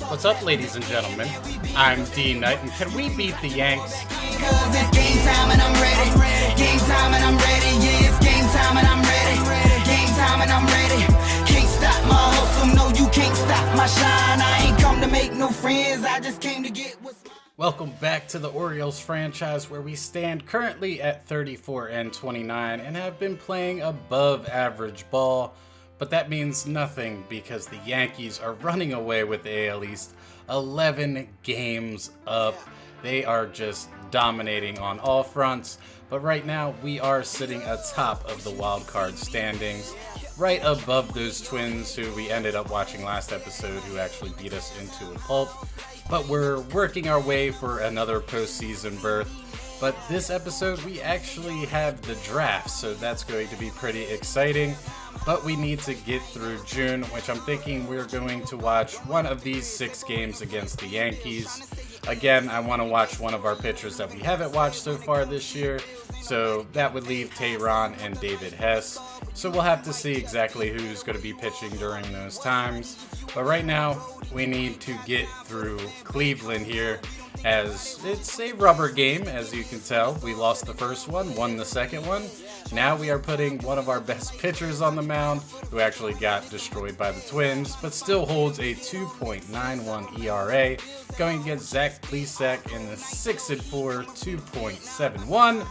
What's up, ladies and gentlemen? I'm D.Knight, and can we beat the Yanks? Cause it's game time and I'm ready. Game time and I'm ready. Yeah, it's game time and I'm ready. Game time and I'm ready. Can't stop my hustle. No, you can't stop my shine. I ain't come to make no friends. I just came to get what's mine. Welcome back to the Orioles franchise, where we stand currently at 34-29 and have been playing above average ball. But that means nothing because the Yankees are running away with the AL East 11 games up. They are just dominating on all fronts. But right now we are sitting atop of the wild card standings, right above those Twins who we ended up watching last episode, who actually beat us into a pulp. But we're working our way for another postseason berth. But this episode we actually have the draft, so that's going to be pretty exciting. But we need to get through June, which I'm thinking we're going to watch one of these 6 games against the Yankees. Again, I want to watch one of our pitchers that we haven't watched so far this year, so that would leave Tehran and David Hess. So we'll have to see exactly who's going to be pitching during those times. But right now, we need to get through Cleveland here, as it's a rubber game, as you can tell. We lost the first one, won the second one. Now we are putting one of our best pitchers on the mound, who actually got destroyed by the Twins, but still holds a 2.91 ERA, going against Zach Plesac in the 6-4, 2.71,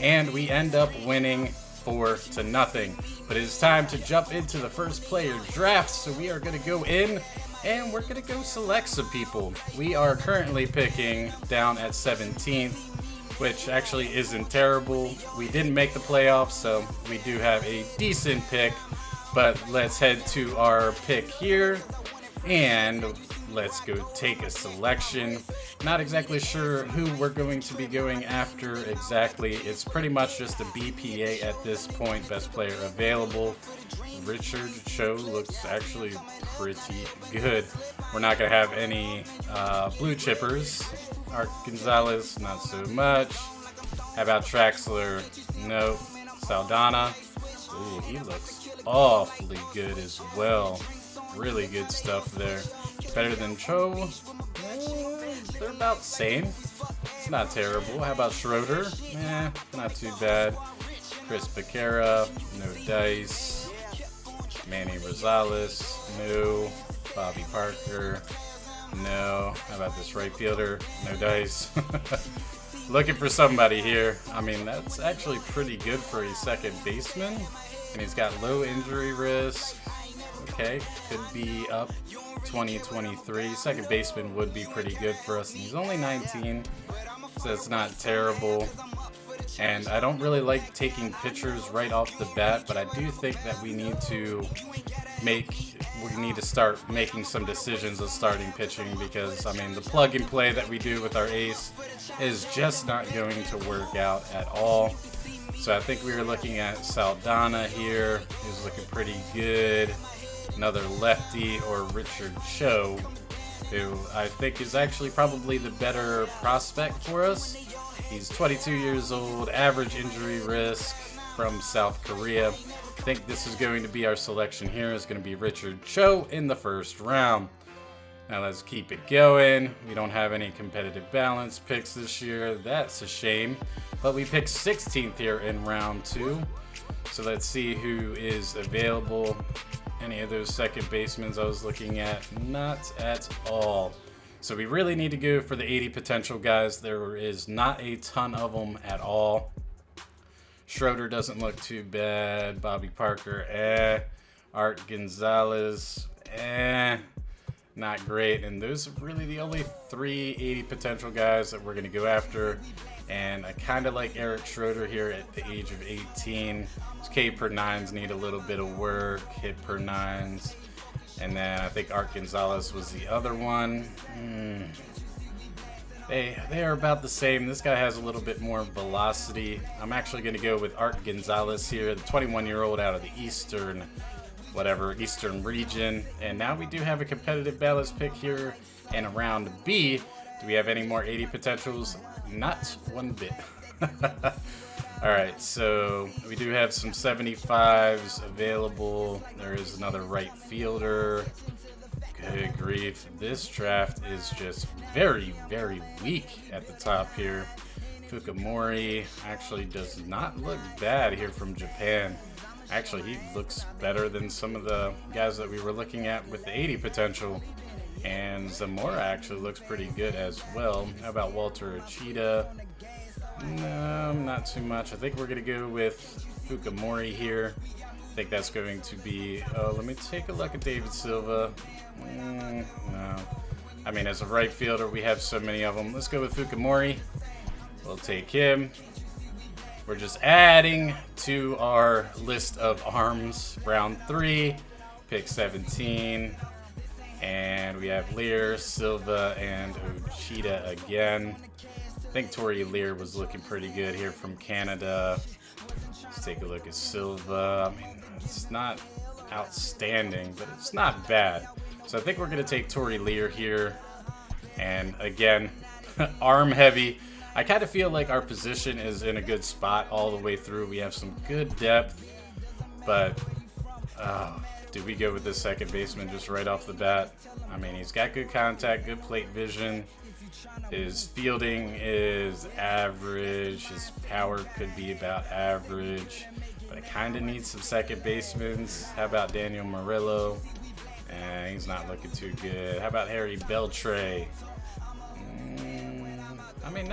and we end up winning 4-0. But it is time to jump into the first player draft, so we are going to go in and we're going to go select some people. We are currently picking down at 17th, which actually isn't terrible. We didn't make the playoffs, so we do have a decent pick. But let's head to our pick here, and let's go take a selection. Not exactly sure who we're going to be going after exactly. It's pretty much just a BPA at this point, best player available. Richard Cho looks actually pretty good. We're not going to have any blue chippers. Art Gonzalez, not so much. How about Traxler? No. Saldana. Ooh, he looks awfully good as well. Really good stuff there. Better than Cho? They're about the same. It's not terrible. How about Schroeder? Not too bad. Chris Becerra, no dice. Manny Rosales, no. Bobby Parker, no. How about this right fielder? No dice. Looking for somebody here. I mean, that's actually pretty good for a second baseman. And he's got low injury risk. Okay, could be up 2023. Second baseman would be pretty good for us. And he's only 19, so it's not terrible. And I don't really like taking pitchers right off the bat, but I do think that we need to start making some decisions of starting pitching, because I mean the plug and play that we do with our ace is just not going to work out at all. So I think we were looking at Saldana here, who's looking pretty good. Another lefty, or Richard Cho, who I think is actually probably the better prospect for us. He's 22 years old, average injury risk, from South Korea. I think this is going to be our selection here. It's going to be Richard Cho in the first round. Now let's keep it going. We don't have any competitive balance picks this year. That's a shame. But we picked 16th here in round 2. So let's see who is available. Any of those second basemen I was looking at? Not at all. So we really need to go for the 80 potential guys. There is not a ton of them at all. Schroeder doesn't look too bad. Bobby Parker, Art Gonzalez, not great. And those are really the only 3 80 potential guys that we're going to go after. And I kind of like Eric Schroeder here at the age of 18. His K per 9s need a little bit of work, hit per 9s. And then I think Art Gonzalez was the other one. They are about the same. This guy has a little bit more velocity. I'm actually going to go with Art Gonzalez here, the 21-year-old out of the Eastern region. And now we do have a competitive balance pick here in round B. Do we have any more 80 potentials? Not one bit. Alright, so we do have some 75s available. There is another right fielder. Good grief. This draft is just very, very weak at the top here. Fukumori actually does not look bad here from Japan. Actually, he looks better than some of the guys that we were looking at with the 80 potential. And Zamora actually looks pretty good as well. How about Walter Uchida? No, not too much. I think we're going to go with Fukumori here. I think that's going to be... Oh, let me take a look at David Silva. No. I mean, as a right fielder, we have so many of them. Let's go with Fukumori. We'll take him. We're just adding to our list of arms. Round 3, pick 17. And we have Lear, Silva, and Uchida again. I think Tori Lear was looking pretty good here from Canada. Let's take a look at Silva. I mean, it's not outstanding, but it's not bad. So I think we're going to take Tori Lear here. And again, arm heavy. I kind of feel like our position is in a good spot all the way through. We have some good depth, but do we go with this second baseman just right off the bat? I mean, he's got good contact, good plate vision. His fielding is average. His power could be about average, but I kind of need some second basemen. How about Daniel Murillo? He's not looking too good. How about Harry Beltre? I mean,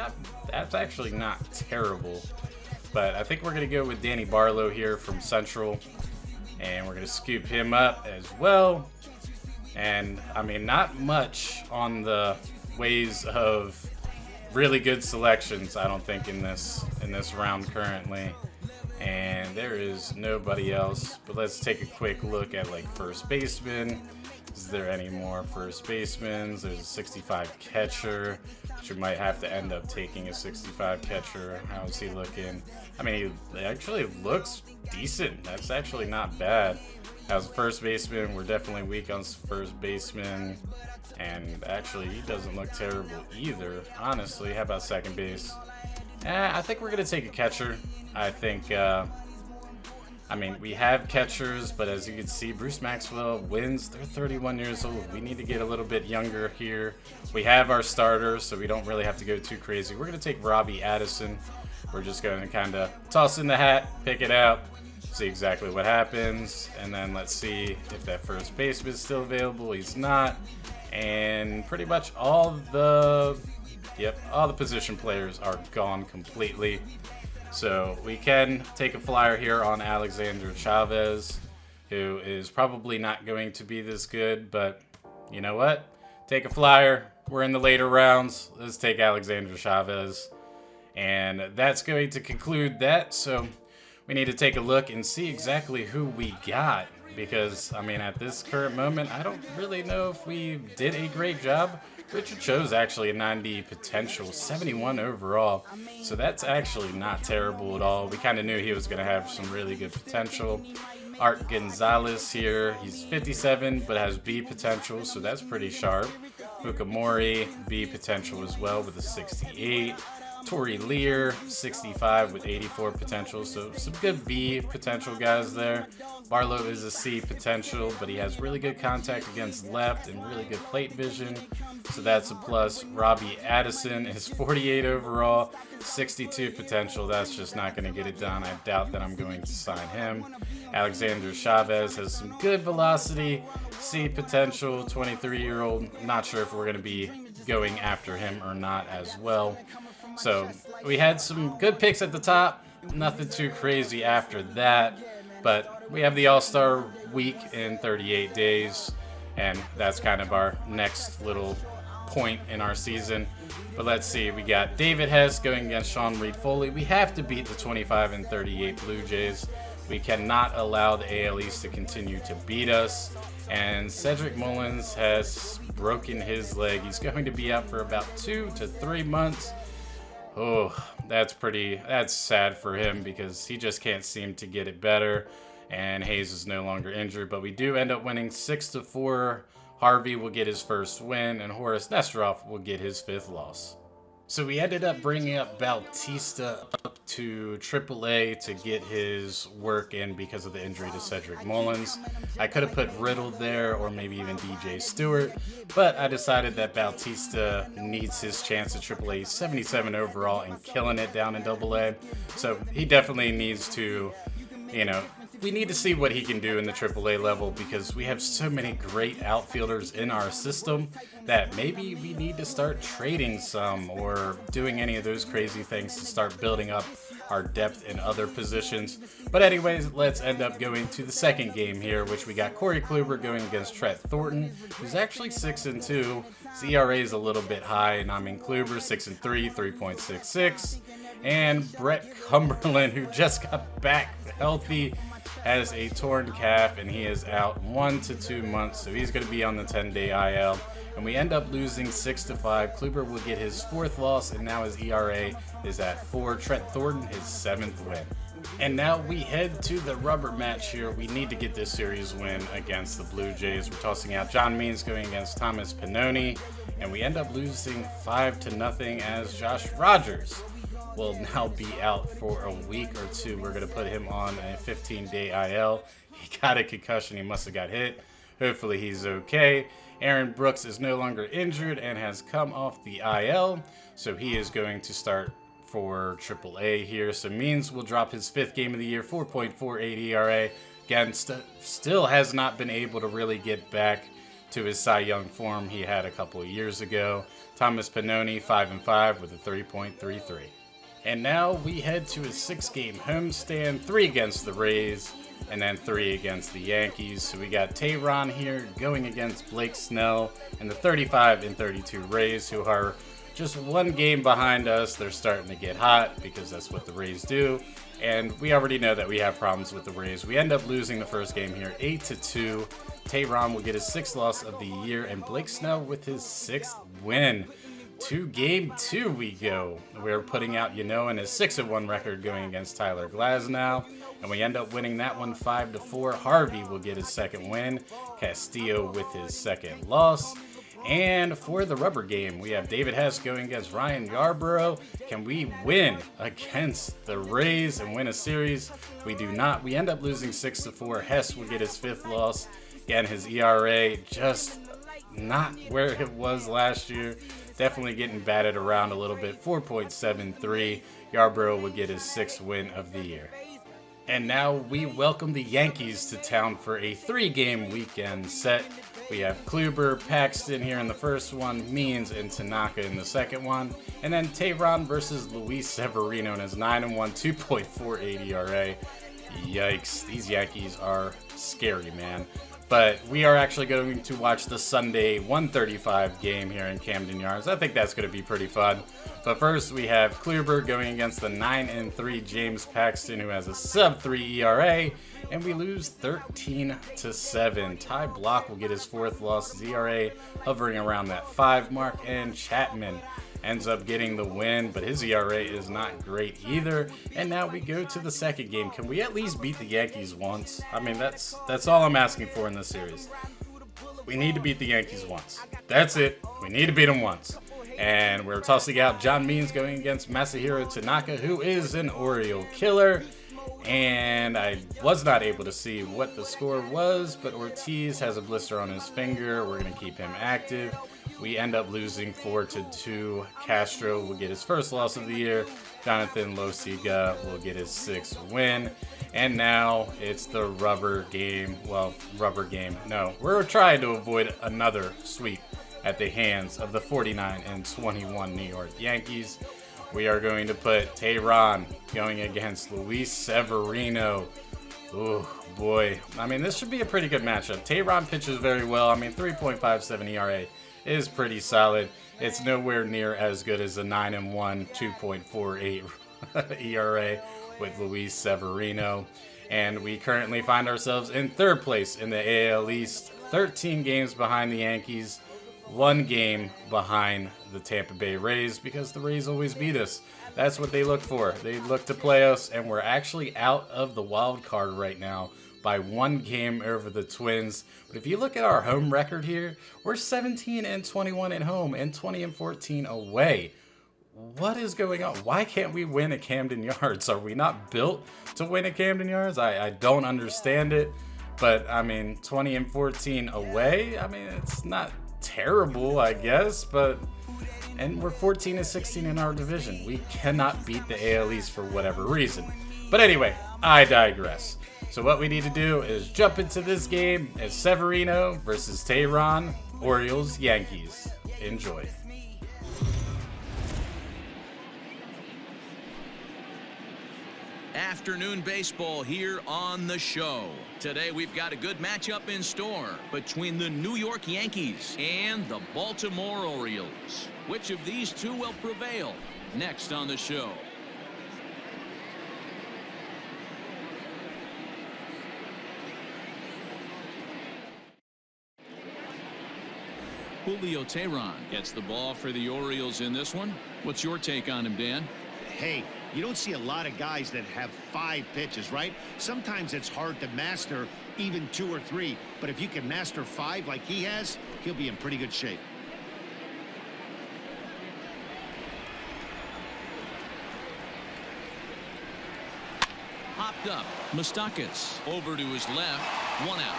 that's actually not terrible, but I think we're going to go with Danny Barlow here from Central, and we're going to scoop him up as well. And I mean, not much on the ways of really good selections, I don't think, in this round currently. And there is nobody else, but let's take a quick look at like first baseman. Is there any more first basemen? There's a 65 catcher, which you might have to end up taking a 65 catcher. How is he looking? I mean, he actually looks decent. That's actually not bad. As a first baseman, we're definitely weak on first baseman. And actually, he doesn't look terrible either, honestly. How about second base? I think we're going to take a catcher. I think... I mean, we have catchers, but as you can see, Bruce Maxwell wins. They're 31 years old. We need to get a little bit younger here. We have our starters, so we don't really have to go too crazy. We're going to take Robbie Addison. We're just going to kind of toss in the hat, pick it out, see exactly what happens, and then let's see if that first baseman is still available. He's not. And pretty much all the position players are gone completely. So we can take a flyer here on Alexander Chavez, who is probably not going to be this good, but you know what? Take a flyer. We're in the later rounds. Let's take Alexander Chavez. And that's going to conclude that. So we need to take a look and see exactly who we got, because, I mean, at this current moment, I don't really know if we did a great job. Richard Cho's actually a 90 potential, 71 overall, so that's actually not terrible at all. We kind of knew he was going to have some really good potential. Art Gonzalez here, he's 57 but has B potential, so that's pretty sharp. Fukumori, B potential as well with a 68. Tori Lear, 65 with 84 potential, so some good B potential guys there. Barlow is a C potential, but he has really good contact against left and really good plate vision, so that's a plus. Robbie Addison is 48 overall, 62 potential. That's just not going to get it done. I doubt that I'm going to sign him. Alexander Chavez has some good velocity, C potential, 23-year-old. Not sure if we're going to be going after him or not as well. So we had some good picks at the top, nothing too crazy after that, but we have the All-Star week in 38 days, and that's kind of our next little point in our season. But let's see, we got David Hess going against Sean Reed-Foley. We have to beat the 25 and 38 Blue Jays. We cannot allow the AL East to continue to beat us. And Cedric Mullins has broken his leg. He's going to be out for about 2 to 3 months. Oh, that's sad for him because he just can't seem to get it better. And Hayes is no longer injured, but we do end up winning 6-4. Harvey will get his first win, and Horace Nesterov will get his 5th loss. So we ended up bringing up Bautista up to AAA to get his work in because of the injury to Cedric Mullins. I could have put Riddle there or maybe even DJ Stewart, but I decided that Bautista needs his chance at AAA. He's 77 overall and killing it down in AA. So he definitely needs to, we need to see what he can do in the AAA level because we have so many great outfielders in our system that maybe we need to start trading some or doing any of those crazy things to start building up our depth in other positions. But anyways, let's end up going to the second game here, which we got Corey Kluber going against Trent Thornton, who's actually 6-2. His ERA is a little bit high, and Kluber 6-3, 3.66. And Brett Cumberland, who just got back healthy, has a torn calf and he is out 1 to 2 months, so he's going to be on the 10-day IL. And we end up losing 6-5. Kluber will get his 4th loss, and now his ERA is at 4. Trent Thornton, his 7th win. And now we head to the rubber match here. We need to get this series win against the Blue Jays. We're tossing out John Means going against Thomas Pannone, and we end up losing 5-0 as Josh Rogers will now be out for a week or two. We're going to put him on a 15-day IL. He got a concussion. He must have got hit. Hopefully he's okay. Aaron Brooks is no longer injured and has come off the IL, so he is going to start for AAA here. So Means will drop his 5th game of the year, 4.48 ERA. Again, still has not been able to really get back to his Cy Young form he had a couple of years ago. Thomas Pannone, 5-5 with a 3.33. And now we head to a 6-game homestand, 3 against the Rays, and then 3 against the Yankees. So we got Tehran here going against Blake Snell and the 35-32 Rays, who are just 1 game behind us. They're starting to get hot because that's what the Rays do. And we already know that we have problems with the Rays. We end up losing the first game here, 8-2. Tehran will get his 6th loss of the year, and Blake Snell with his 6th win. To game 2 we go. We're putting out Yanoa his 6-1 record going against Tyler Glasnow, and we end up winning that one 5-4. Harvey will get his 2nd win. Castillo with his 2nd loss. And for the rubber game, we have David Hess going against Ryan Yarbrough. Can we win against the Rays and win a series? We do not. We end up losing 6-4. Hess will get his 5th loss. Again, his ERA just not where it was last year. Definitely getting batted around a little bit. 4.73. Yarbrough will get his 6th win of the year. And now we welcome the Yankees to town for a 3-game weekend set. We have Kluber, Paxton here in the first one, Means and Tanaka in the second one, and then Tehran versus Luis Severino in his 9-1, 2.48 ERA. Yikes, these Yankees are scary, man. But we are actually going to watch the Sunday 1:35 game here in Camden Yards. I think that's going to be pretty fun. But first, we have Kluber going against the 9-3 James Paxton, who has a sub-3 ERA, and we lose 13-7. Ty Block will get his 4th loss. His ERA hovering around that 5 mark, and Chapman ends up getting the win, but his ERA is not great either. And now we go to the second game. Can we at least beat the Yankees once? I mean, that's all I'm asking for in this series. We need to beat the Yankees once. That's it. We need to beat them once. And we're tossing out John Means going against Masahiro Tanaka, who is an Oriole killer. And I was not able to see what the score was, but Ortiz has a blister on his finger. We're going to keep him active. We end up losing 4-2. Castro will get his 1st loss of the year. Jonathan Losiga will get his 6th win. And now it's the rubber game. Well, rubber game. No, we're trying to avoid another sweep at the hands of the 49-21 New York Yankees. We are going to put Tehran going against Luis Severino. Oh, boy. I mean, this should be a pretty good matchup. Tehran pitches very well. I mean, 3.57 ERA is pretty solid. It's nowhere near as good as a 9-1, 2.48 ERA with Luis Severino. And we currently find ourselves in 3rd place in the AL East, 13 games behind the Yankees, 1 game behind the Tampa Bay Rays, because the Rays always beat us. That's what they look for. They look to play us, and we're actually out of the wild card right now by 1 game over the Twins. But if you look at our home record here, we're 17-21 at home and 20-14 away. what is going on? Why can't we win at Camden Yards? Are we not built to win at Camden Yards? I don't understand it. But, I mean, 20-14 away, I mean, it's not terrible, I guess. And we're 14-16 in our division. We cannot beat the AL East for whatever reason. But anyway, I digress. So what we need to do is jump into this game as Severino versus Tehran, Orioles, Yankees. Enjoy. Afternoon baseball here on the show. Today we've got a good matchup in store between the New York Yankees and the Baltimore Orioles. Which of these two will prevail? Next on the show. Julio Tehran gets the ball for the Orioles in this one. What's your take on him, Dan? Hey, you don't see a lot of guys that have 5 pitches, right? Sometimes it's hard to master even 2 or 3, but if you can master 5 like he has, he'll be in pretty good shape. Hopped up. Moustakas over to his left. 1 out.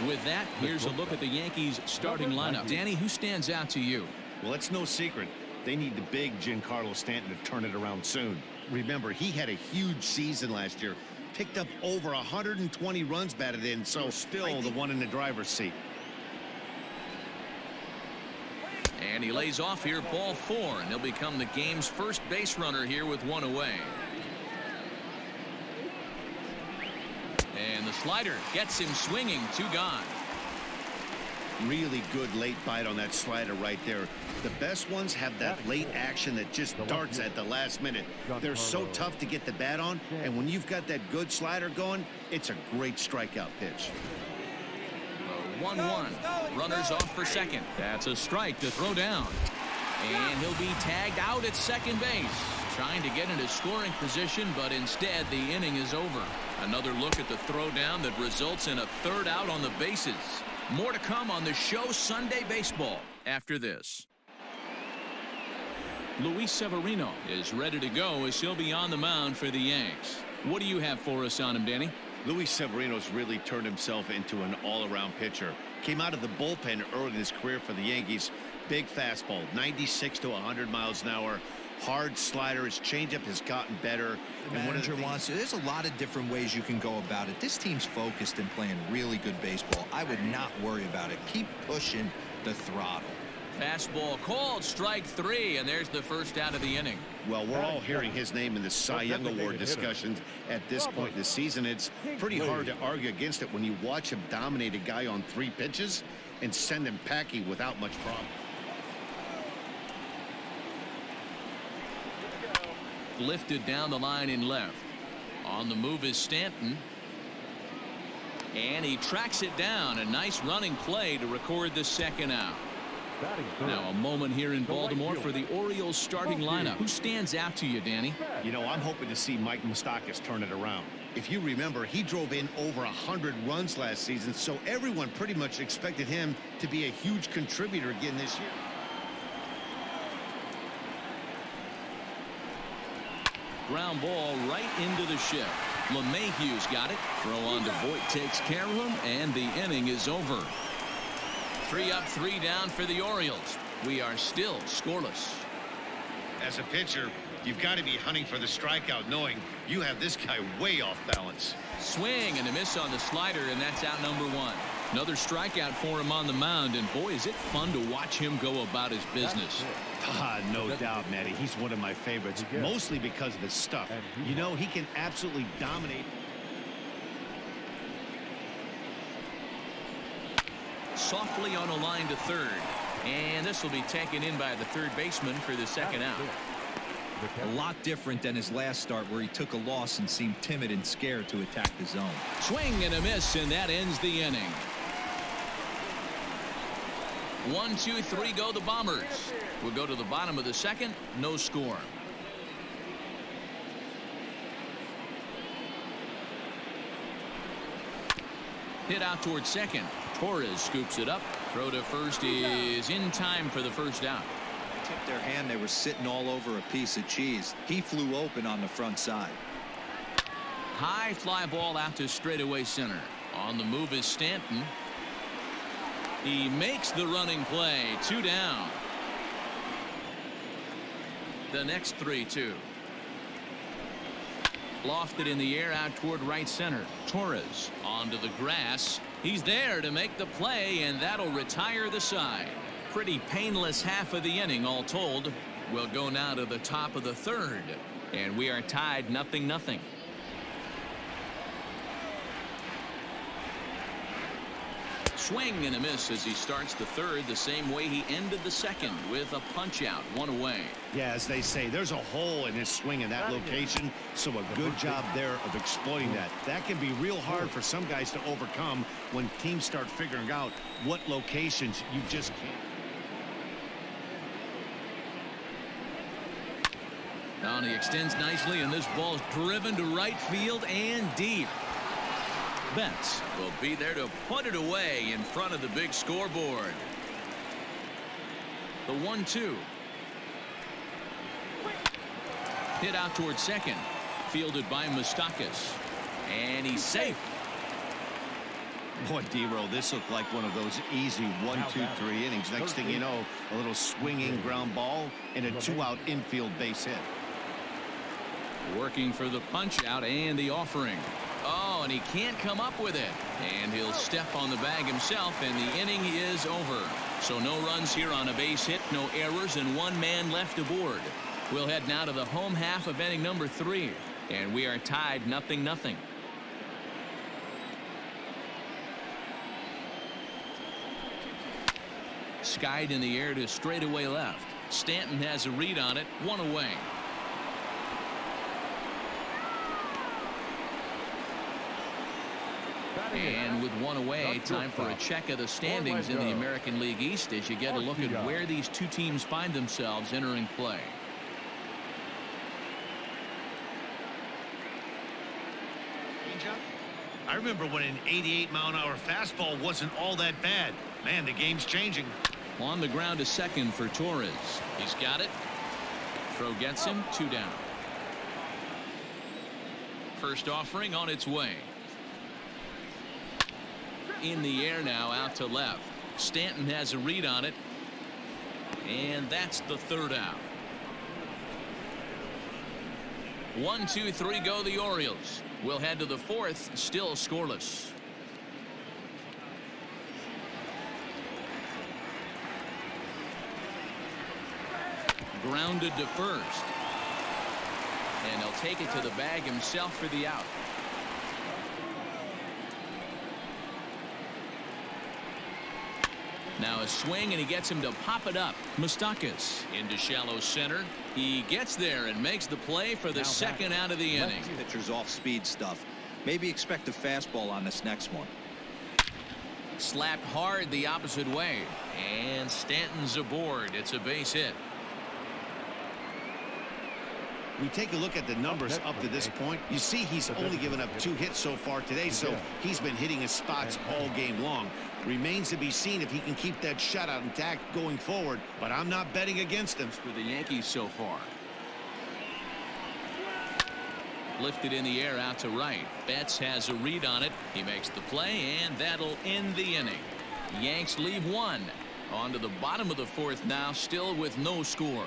With that, here's a look at the Yankees starting lineup. Danny, who stands out to you? Well, it's no secret. They need the big Giancarlo Stanton to turn it around soon. Remember, he had a huge season last year. Picked up over 120 runs batted in, so still the one in the driver's seat. And he lays off here, ball 4, and he'll become the game's first base runner here with 1 away. And the slider gets him swinging. 2 gone. Really good late bite on that slider right there. The best ones have that late action that just darts at the last minute. They're so tough to get the bat on, and when you've got that good slider going, it's a great strikeout pitch. 1-1. Runners off for second. That's a strike to throw down. And he'll be tagged out at second base. Trying to get into scoring position, but instead the inning is over. Another look at the throwdown that results in a 3rd out on the bases. More to come on the show Sunday Baseball after this. Luis Severino is ready to go as he'll be on the mound for the Yanks. What do you have for us on him, Danny? Luis Severino's really turned himself into an all-around pitcher. Came out of the bullpen early in his career for the Yankees. Big fastball, 96 to 100 miles an hour. Hard slider. His changeup has gotten better. The manager wants to. There's a lot of different ways you can go about it. This team's focused and playing really good baseball. I would not worry about it. Keep pushing the throttle. Fastball called, strike 3, and there's the first out of the inning. Well, we're all hearing his name in the Cy Young Award discussions at this point in the season. It's pretty hard to argue against it when you watch him dominate a guy on 3 pitches and send him packing without much problem. Lifted down the line in left. On the move is Stanton. And he tracks it down. A nice running play to record the 2nd out. Now a moment here in Baltimore for the Orioles starting lineup. Who stands out to you, Danny? You know, I'm hoping to see Mike Moustakas turn it around. If you remember, he drove in over 100 runs last season, so everyone pretty much expected him to be a huge contributor again this year. Ground ball right into the shift. LeMahieu's got it. Throw on to Voit takes care of him, and the inning is over. 3 up, 3 down for the Orioles. We are still scoreless. As a pitcher, you've got to be hunting for the strikeout, knowing you have this guy way off balance. Swing and a miss on the slider, and that's out number 1. Another strikeout for him on the mound, and boy, is it fun to watch him go about his business. No doubt, Matty. He's one of my favorites, mostly because of his stuff. You know, he can absolutely dominate. Softly on a line to third, and this will be taken in by the 3rd baseman for the 2nd out. A lot different than his last start where he took a loss and seemed timid and scared to attack the zone. Swing and a miss, and that ends the inning. 1, 2, 3 go the Bombers. We'll go to the bottom of the 2nd. No score. Hit out towards second. Torres scoops it up. Throw to first is in time for the first out. Tipped their hand. They were sitting all over a piece of cheese. He flew open on the front side. High fly ball out to straightaway center. On the move is Stanton. He makes the running play. 2 down. The next 3-2. Lofted in the air out toward right center. Torres onto the grass. He's there to make the play, and that'll retire the side. Pretty painless half of the inning all told. We'll go now to the top of the third, and we are tied 0-0. Swing and a miss as he starts the third the same way he ended the second, with a punch out, 1 away. Yeah, as they say, there's a hole in his swing in that location, so a good job there of exploiting that. That can be real hard for some guys to overcome when teams start figuring out what locations you just can't. Now he extends nicely, and this ball's driven to right field and deep. Betts will be there to put it away in front of the big scoreboard. The 1-2. Hit out towards second. Fielded by Moustakas. And he's safe. Boy, D-Roll, this looked like one of those easy 1-2-3 innings. Next thing you know, a little swinging ground ball and a 2-out infield base hit. Working for the punch out and the offering. Oh, and he can't come up with it. And he'll step on the bag himself, and the inning is over. So no runs here on a base hit, no errors, and 1 man left aboard. We'll head now to the home half of inning number 3, and we are tied 0-0. Skied in the air to straightaway left. Stanton has a read on it, 1 away. And with 1 away, time for a check of the standings in the American League East as you get a look at where these two teams find themselves entering play. I remember when an 88-mile-an-hour fastball wasn't all that bad. Man, the game's changing. On the ground to second for Torres. He's got it. Throw gets him, 2 down. First offering on its way. In the air now, out to left. Stanton has a read on it, and that's the 3rd out. 1, 2, 3 go the Orioles. We'll head to the 4th, still scoreless. Grounded to first, and he'll take it to the bag himself for the out. Now a swing, and he gets him to pop it up. Moustakas into shallow center. He gets there and makes the play for the 2nd out of the inning. Pitcher's off speed stuff. Maybe expect a fastball on this next one. Slapped hard the opposite way, and Stanton's aboard. It's a base hit. We take a look at the numbers up to this point. You see he's only given up 2 hits so far today, so he's been hitting his spots all game long. Remains to be seen if he can keep that shutout intact going forward, but I'm not betting against him. For the Yankees so far. Lifted in the air out to right. Betts has a read on it. He makes the play, and that'll end the inning. Yanks leave 1. On to the bottom of the 4th now, still with no score.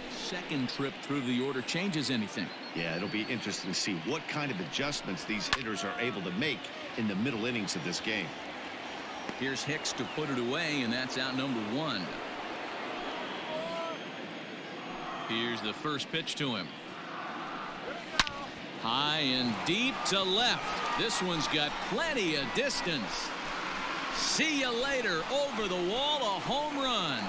Second trip through the order changes anything. Yeah, it'll be interesting to see what kind of adjustments these hitters are able to make in the middle innings of this game. Here's Hicks to put it away, and that's out number 1. Here's the first pitch to him. High and deep to left. This one's got plenty of distance. See you later. Over the wall, a home run.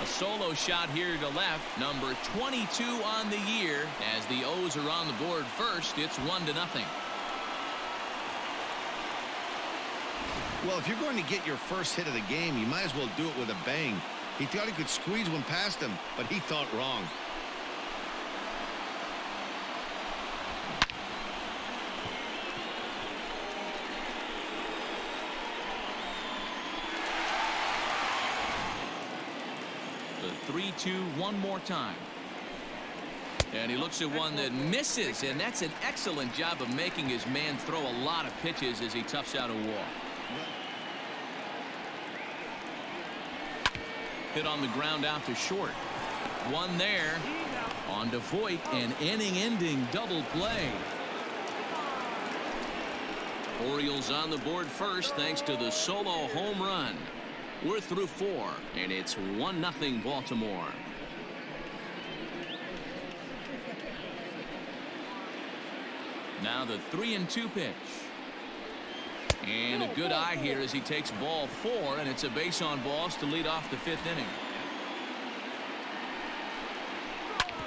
A solo shot here to left, number 22 on the year. As the O's are on the board first, it's 1-0. Well, if you're going to get your first hit of the game, you might as well do it with a bang. He thought he could squeeze one past him, but he thought wrong. 3-2 one more time. And he looks at one that misses, and that's an excellent job of making his man throw a lot of pitches as he toughs out a walk. Hit on the ground out to short. One there. On to Voit, an inning-ending double play. Orioles on the board first thanks to the solo home run. We're through 4, and it's 1-0 Baltimore. Now the 3-2 pitch. And a good eye here as he takes ball 4, and it's a base on balls to lead off the 5th inning.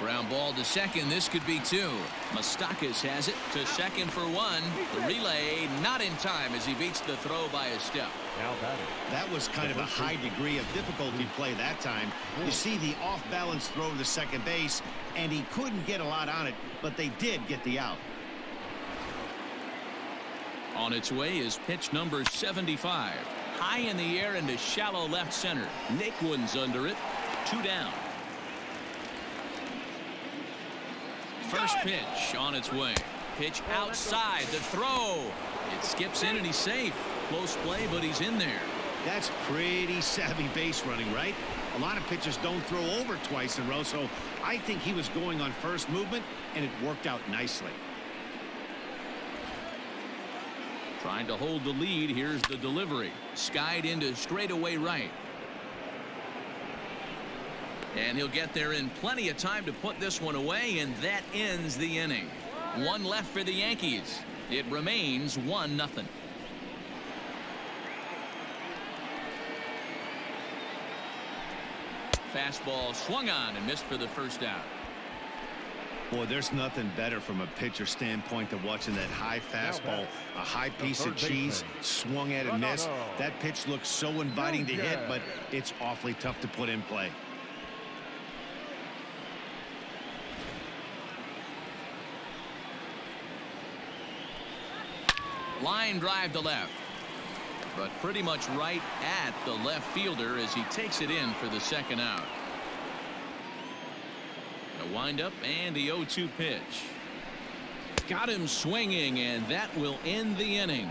Ground ball to second. This could be 2. Moustakas has it to second for 1. The relay not in time as he beats the throw by a step. That was kind of a high degree of difficulty play that time. You see the off-balance throw to second base, and he couldn't get a lot on it, but they did get the out. On its way is pitch number 75. High in the air into shallow left center. Naquin's under it. 2 down. First pitch on its way. Pitch outside. The throw. It skips in and he's safe. Close play, but he's in there. That's pretty savvy base running, right? A lot of pitchers don't throw over twice in a row, so I think he was going on first movement, and it worked out nicely. Trying to hold the lead. Here's the delivery. Skied into straightaway right. And he'll get there in plenty of time to put this one away, and that ends the inning. 1 left for the Yankees. It remains 1-0. Fastball swung on and missed for the first out. Boy, there's nothing better from a pitcher standpoint than watching that high fastball, a high piece of cheese, swung at and missed. That pitch looks so inviting to hit, but it's awfully tough to put in play. Line drive to left, but pretty much right at the left fielder as he takes it in for the second out. A windup and the 0-2 pitch. Got him swinging, and that will end the inning.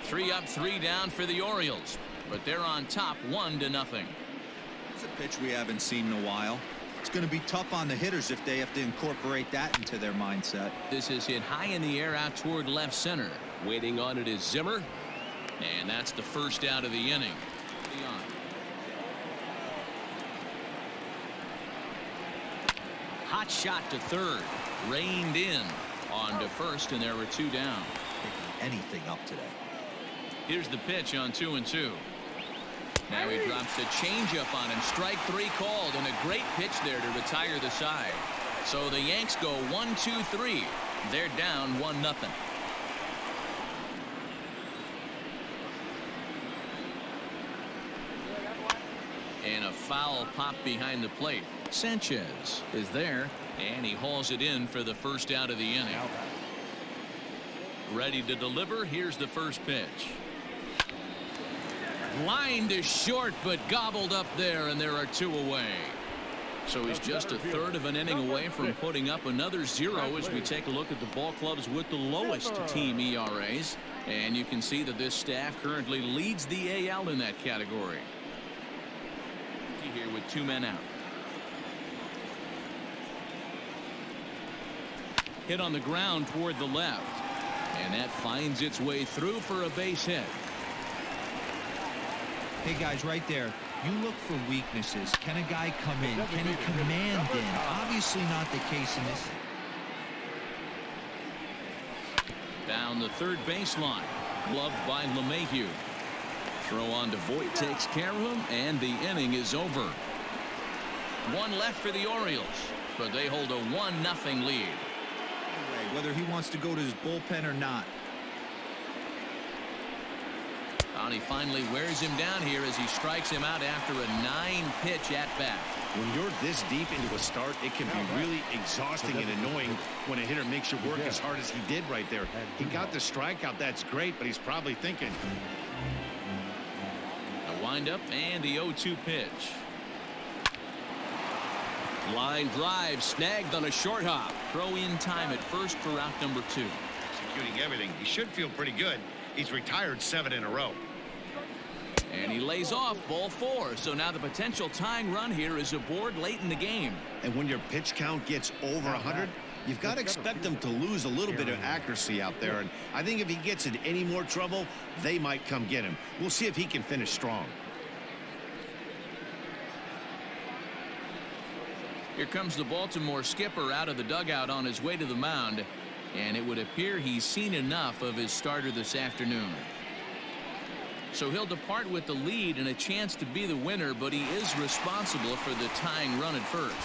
3 up, 3 down for the Orioles, but they're on top 1-0. It's a pitch we haven't seen in a while. It's going to be tough on the hitters if they have to incorporate that into their mindset. This is hit high in the air out toward left center. Waiting on it is Zimmer, and that's the first out of the inning. Hot shot to third. Reined in on to first, and there were 2 down. Picking anything up today. Here's the pitch on 2-2. Now he drops a changeup on him. Strike 3 called, and a great pitch there to retire the side. So the Yanks go 1-2-3. They're down 1-0. And a foul pop behind the plate. Sanchez is there, and he hauls it in for the first out of the inning. Ready to deliver. Here's the first pitch. Line to short, but gobbled up there, and there are 2 away. So he's just a third of an inning away from putting up another 0 as we take a look at the ball clubs with the lowest team ERAs. And you can see that this staff currently leads the AL in that category. Here with 2 men out. Hit on the ground toward the left, and that finds its way through for a base hit. Hey guys, right there, you look for weaknesses. Can a guy come in? Can he command in? Obviously not the case in this. Down the third baseline, gloved by LeMahieu. Throw on to Voit takes care of him, and the inning is over. 1 left for the Orioles, but they hold a 1-0 lead. Whether he wants to go to his bullpen or not. And he finally wears him down here as he strikes him out after a 9-pitch at bat. When you're this deep into a start, it can be really exhausting and annoying when a hitter makes you work as hard as he did right there. He got the strikeout. That's great, but he's probably thinking. A windup and the 0-2 pitch. Line drive snagged on a short hop. Throw in time at first for out number 2. Executing everything. He should feel pretty good. He's retired 7 in a row. And he lays off ball 4. So now the potential tying run here is aboard late in the game. And when your pitch count gets over 100, you've got to expect them to lose a little bit of accuracy out there. And I think if he gets in any more trouble, they might come get him. We'll see if he can finish strong. Here comes the Baltimore skipper out of the dugout on his way to the mound. And it would appear he's seen enough of his starter this afternoon. So he'll depart with the lead and a chance to be the winner, but he is responsible for the tying run at first.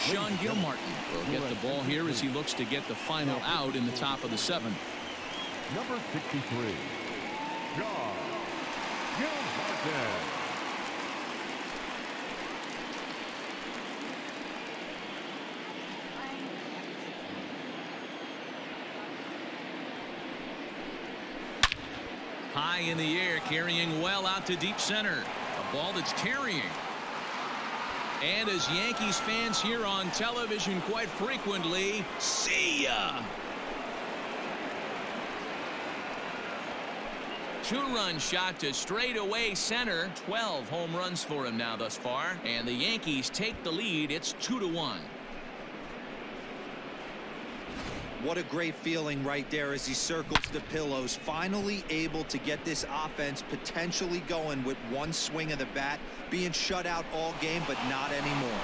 Sean Gilmartin will get the ball here as he looks to get the final out in the top of the 7th. Number 63, Sean Gilmartin. High in the air, carrying well out to deep center. A ball that's carrying. And as Yankees fans hear on television quite frequently, see ya! 2-run shot to straightaway center. 12 home runs for him now thus far. And the Yankees take the lead. It's 2-1. What a great feeling right there as he circles the pillows, finally able to get this offense potentially going with one swing of the bat, being shut out all game, but not anymore.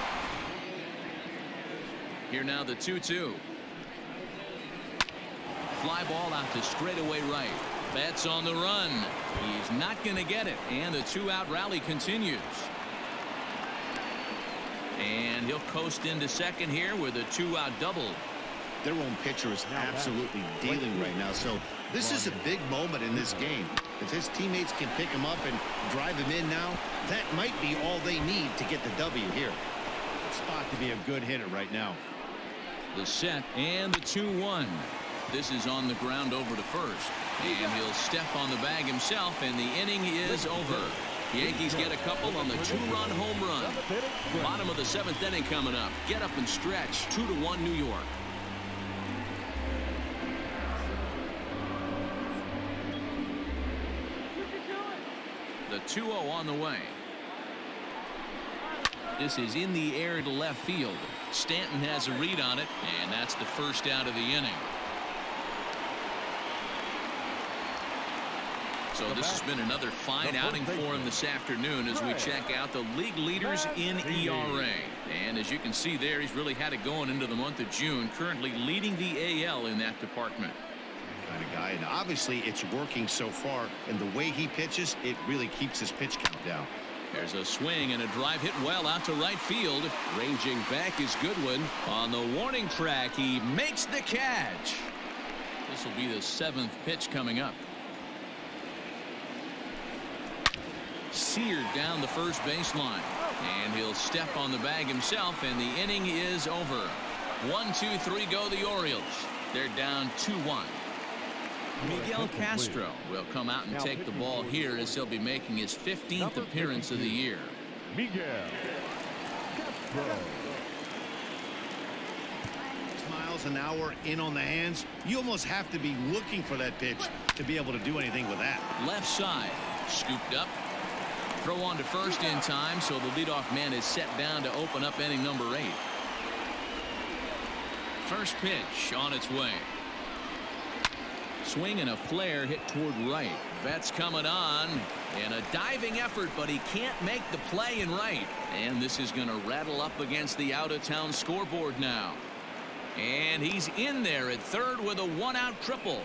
Here now the 2-2. Fly ball out to straightaway right. Betts on the run. He's not going to get it, and the 2-out rally continues. And he'll coast into second here with a 2-out double. Their own pitcher is absolutely dealing right now. So this is a big moment in this game. If his teammates can pick him up and drive him in now, that might be all they need to get the W here. Spot to be a good hitter right now. The set and the 2-1. This is on the ground over to first. And he'll step on the bag himself, and the inning is over. The Yankees get a couple on the 2-run home run. Bottom of the 7th inning coming up. Get up and stretch. 2-1 New York. The 2-0 on the way. This is in the air to left field. Stanton has a read on it, and that's the first out of the inning. So this has been another fine outing for him this afternoon as we check out the league leaders in ERA. And as you can see there, he's really had it going into the month of June, currently leading the AL in that department. Kind of guy, and obviously it's working so far, and the way he pitches, it really keeps his pitch count down. There's a swing and a drive hit well out to right field. Ranging back is Goodwin on the warning track. He makes the catch. This will be the 7th pitch coming up. Seared down the first baseline, and he'll step on the bag himself, and the inning is over. 1-2-3 go the Orioles. They're down 2-1. Miguel Castro will come out and take the ball here as he'll be making his 15th appearance of the year. Miguel Castro. 6 miles an hour in on the hands. You almost have to be looking for that pitch to be able to do anything with that. Left side, scooped up. Throw on to first in time, so the leadoff man is set down to open up inning number 8. First pitch on its way. Swing and a flare hit toward right. Betts coming on, and a diving effort, but he can't make the play in right. And this is going to rattle up against the out-of-town scoreboard now. And he's in there at third with a 1-out triple.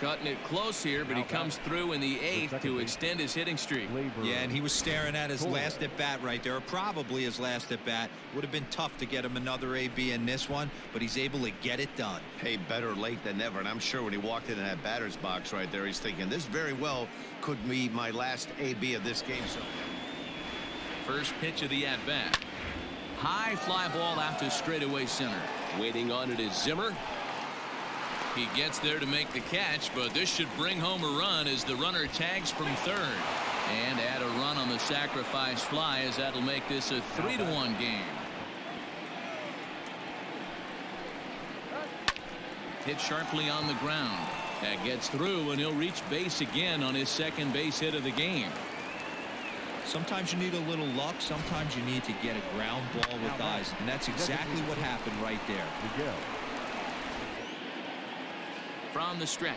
Cutting it close here, but he comes through in the 8th to extend his hitting streak. Yeah, and he was staring at his last at bat right there, probably his last at bat. Would have been tough to get him another AB in this one, but he's able to get it done. Hey, better late than never, and I'm sure when he walked into that batter's box right there, he's thinking this very well could be my last AB of this game. So first pitch of the at bat. High fly ball out to straightaway center. Waiting on it is Zimmer. He gets there to make the catch, but this should bring home a run as the runner tags from third. And add a run on the sacrifice fly, as that'll make this a 3-1 game. Hit sharply on the ground. That gets through, and he'll reach base again on his second base hit of the game. Sometimes you need a little luck. Sometimes you need to get a ground ball with eyes. And that's exactly what happened right there. From the stretch.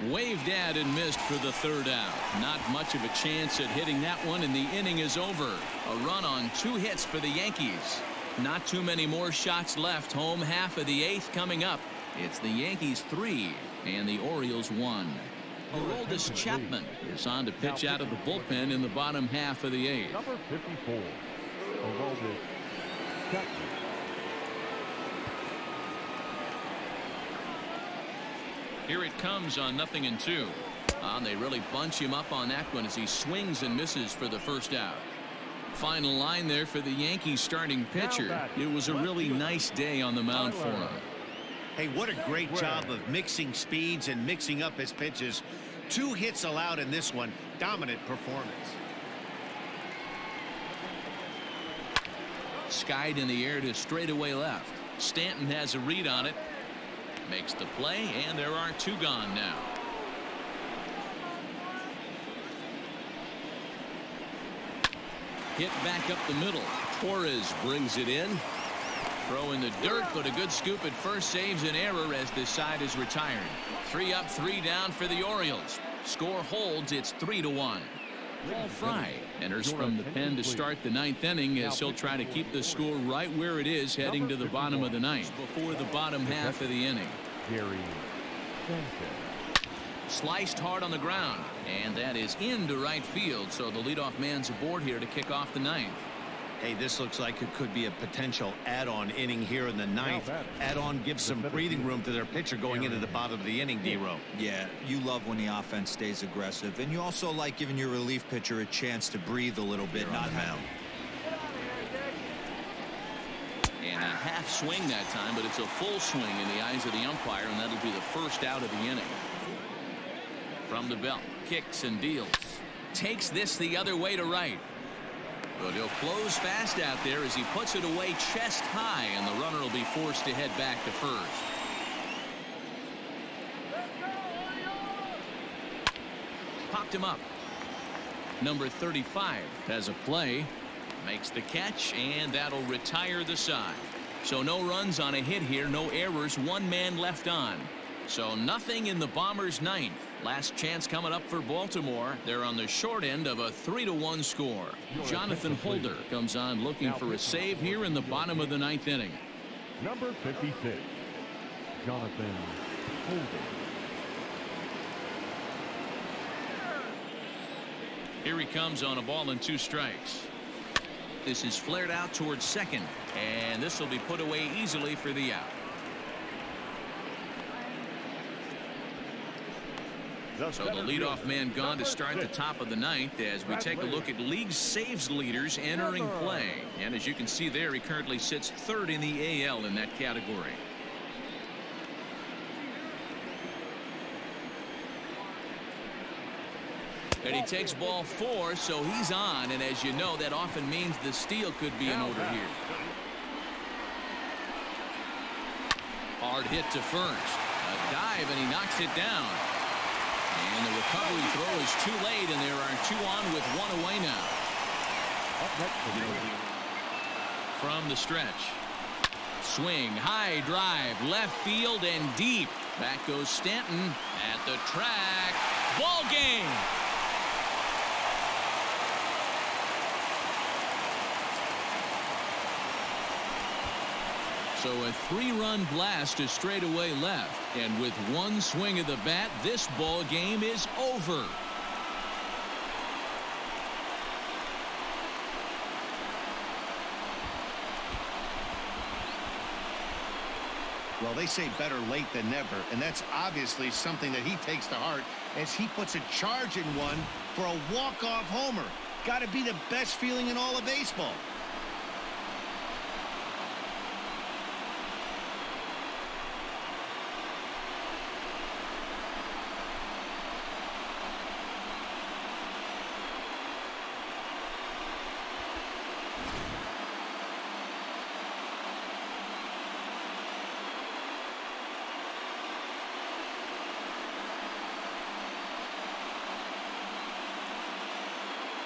Waved at and missed for the third out. Not much of a chance at hitting that one, and the inning is over. A run on 2 hits for the Yankees. Not too many more shots left. Home half of the 8th coming up. It's the Yankees 3 and the Orioles 1. Aroldis Chapman is on to pitch out of the bullpen in the bottom half of the 8th. Number 54, Aroldis Chapman. Here it comes on 0-2. They really bunch him up on that one as he swings and misses for the first out. Final line there for the Yankees starting pitcher. It was a really nice day on the mound for him. Hey, what a great job of mixing speeds and mixing up his pitches. 2 hits allowed in this one. Dominant performance. Skied in the air to straightaway left. Stanton has a read on it. Makes the play, and there are 2 gone now. Hit back up the middle. Torres brings it in. Throw in the dirt, but a good scoop at first saves an error as this side is retired. 3 up, 3 down for the Orioles. Score holds. It's 3-1. Paul Fry enters from the pen to start the 9th inning as he'll try to keep the score right where it is heading to the bottom of the 9th before the bottom half of the inning. Sliced hard on the ground, and that is into right field, so the leadoff man's aboard here to kick off the 9th. Hey, this looks like it could be a potential add-on inning here in the 9th. Add-on gives some breathing room to their pitcher going into the bottom of the inning, D-Row. Yeah, you love when the offense stays aggressive, and you also like giving your relief pitcher a chance to breathe a little bit, not mound. And a half swing that time, but it's a full swing in the eyes of the umpire, and that'll be the first out of the inning. From the belt, kicks and deals. Takes this the other way to right. But he'll close fast out there as he puts it away chest high, and the runner will be forced to head back to first. Popped him up. Number 35 has a play. Makes the catch, and that'll retire the side. So no runs on a hit here, no errors, 1 man left on. So nothing in the Bombers' 9th. Last chance coming up for Baltimore. They're on the short end of a 3-1 score. Jonathan Holder comes on looking for a save here in the bottom of the 9th inning. Number 56, Jonathan Holder. Here he comes on a ball and 2 strikes. This is flared out towards second, and this will be put away easily for the out. So the leadoff man gone to start the top of the 9th as we take a look at league saves leaders entering play. And as you can see there, he currently sits 3rd in the AL in that category. And he takes ball 4, so he's on. And as you know, that often means the steal could be in order here. Hard hit to first. A dive, and he knocks it down. And the recovery throw is too late, and there are 2 on with 1 away now. From the stretch. Swing, high drive, left field and deep. Back goes Stanton at the track. Ball game. So a 3-run blast to straightaway left, and with 1 swing of the bat, this ball game is over. Well, they say better late than never, and that's obviously something that he takes to heart as he puts a charge in one for a walk-off homer. Got to be the best feeling in all of baseball.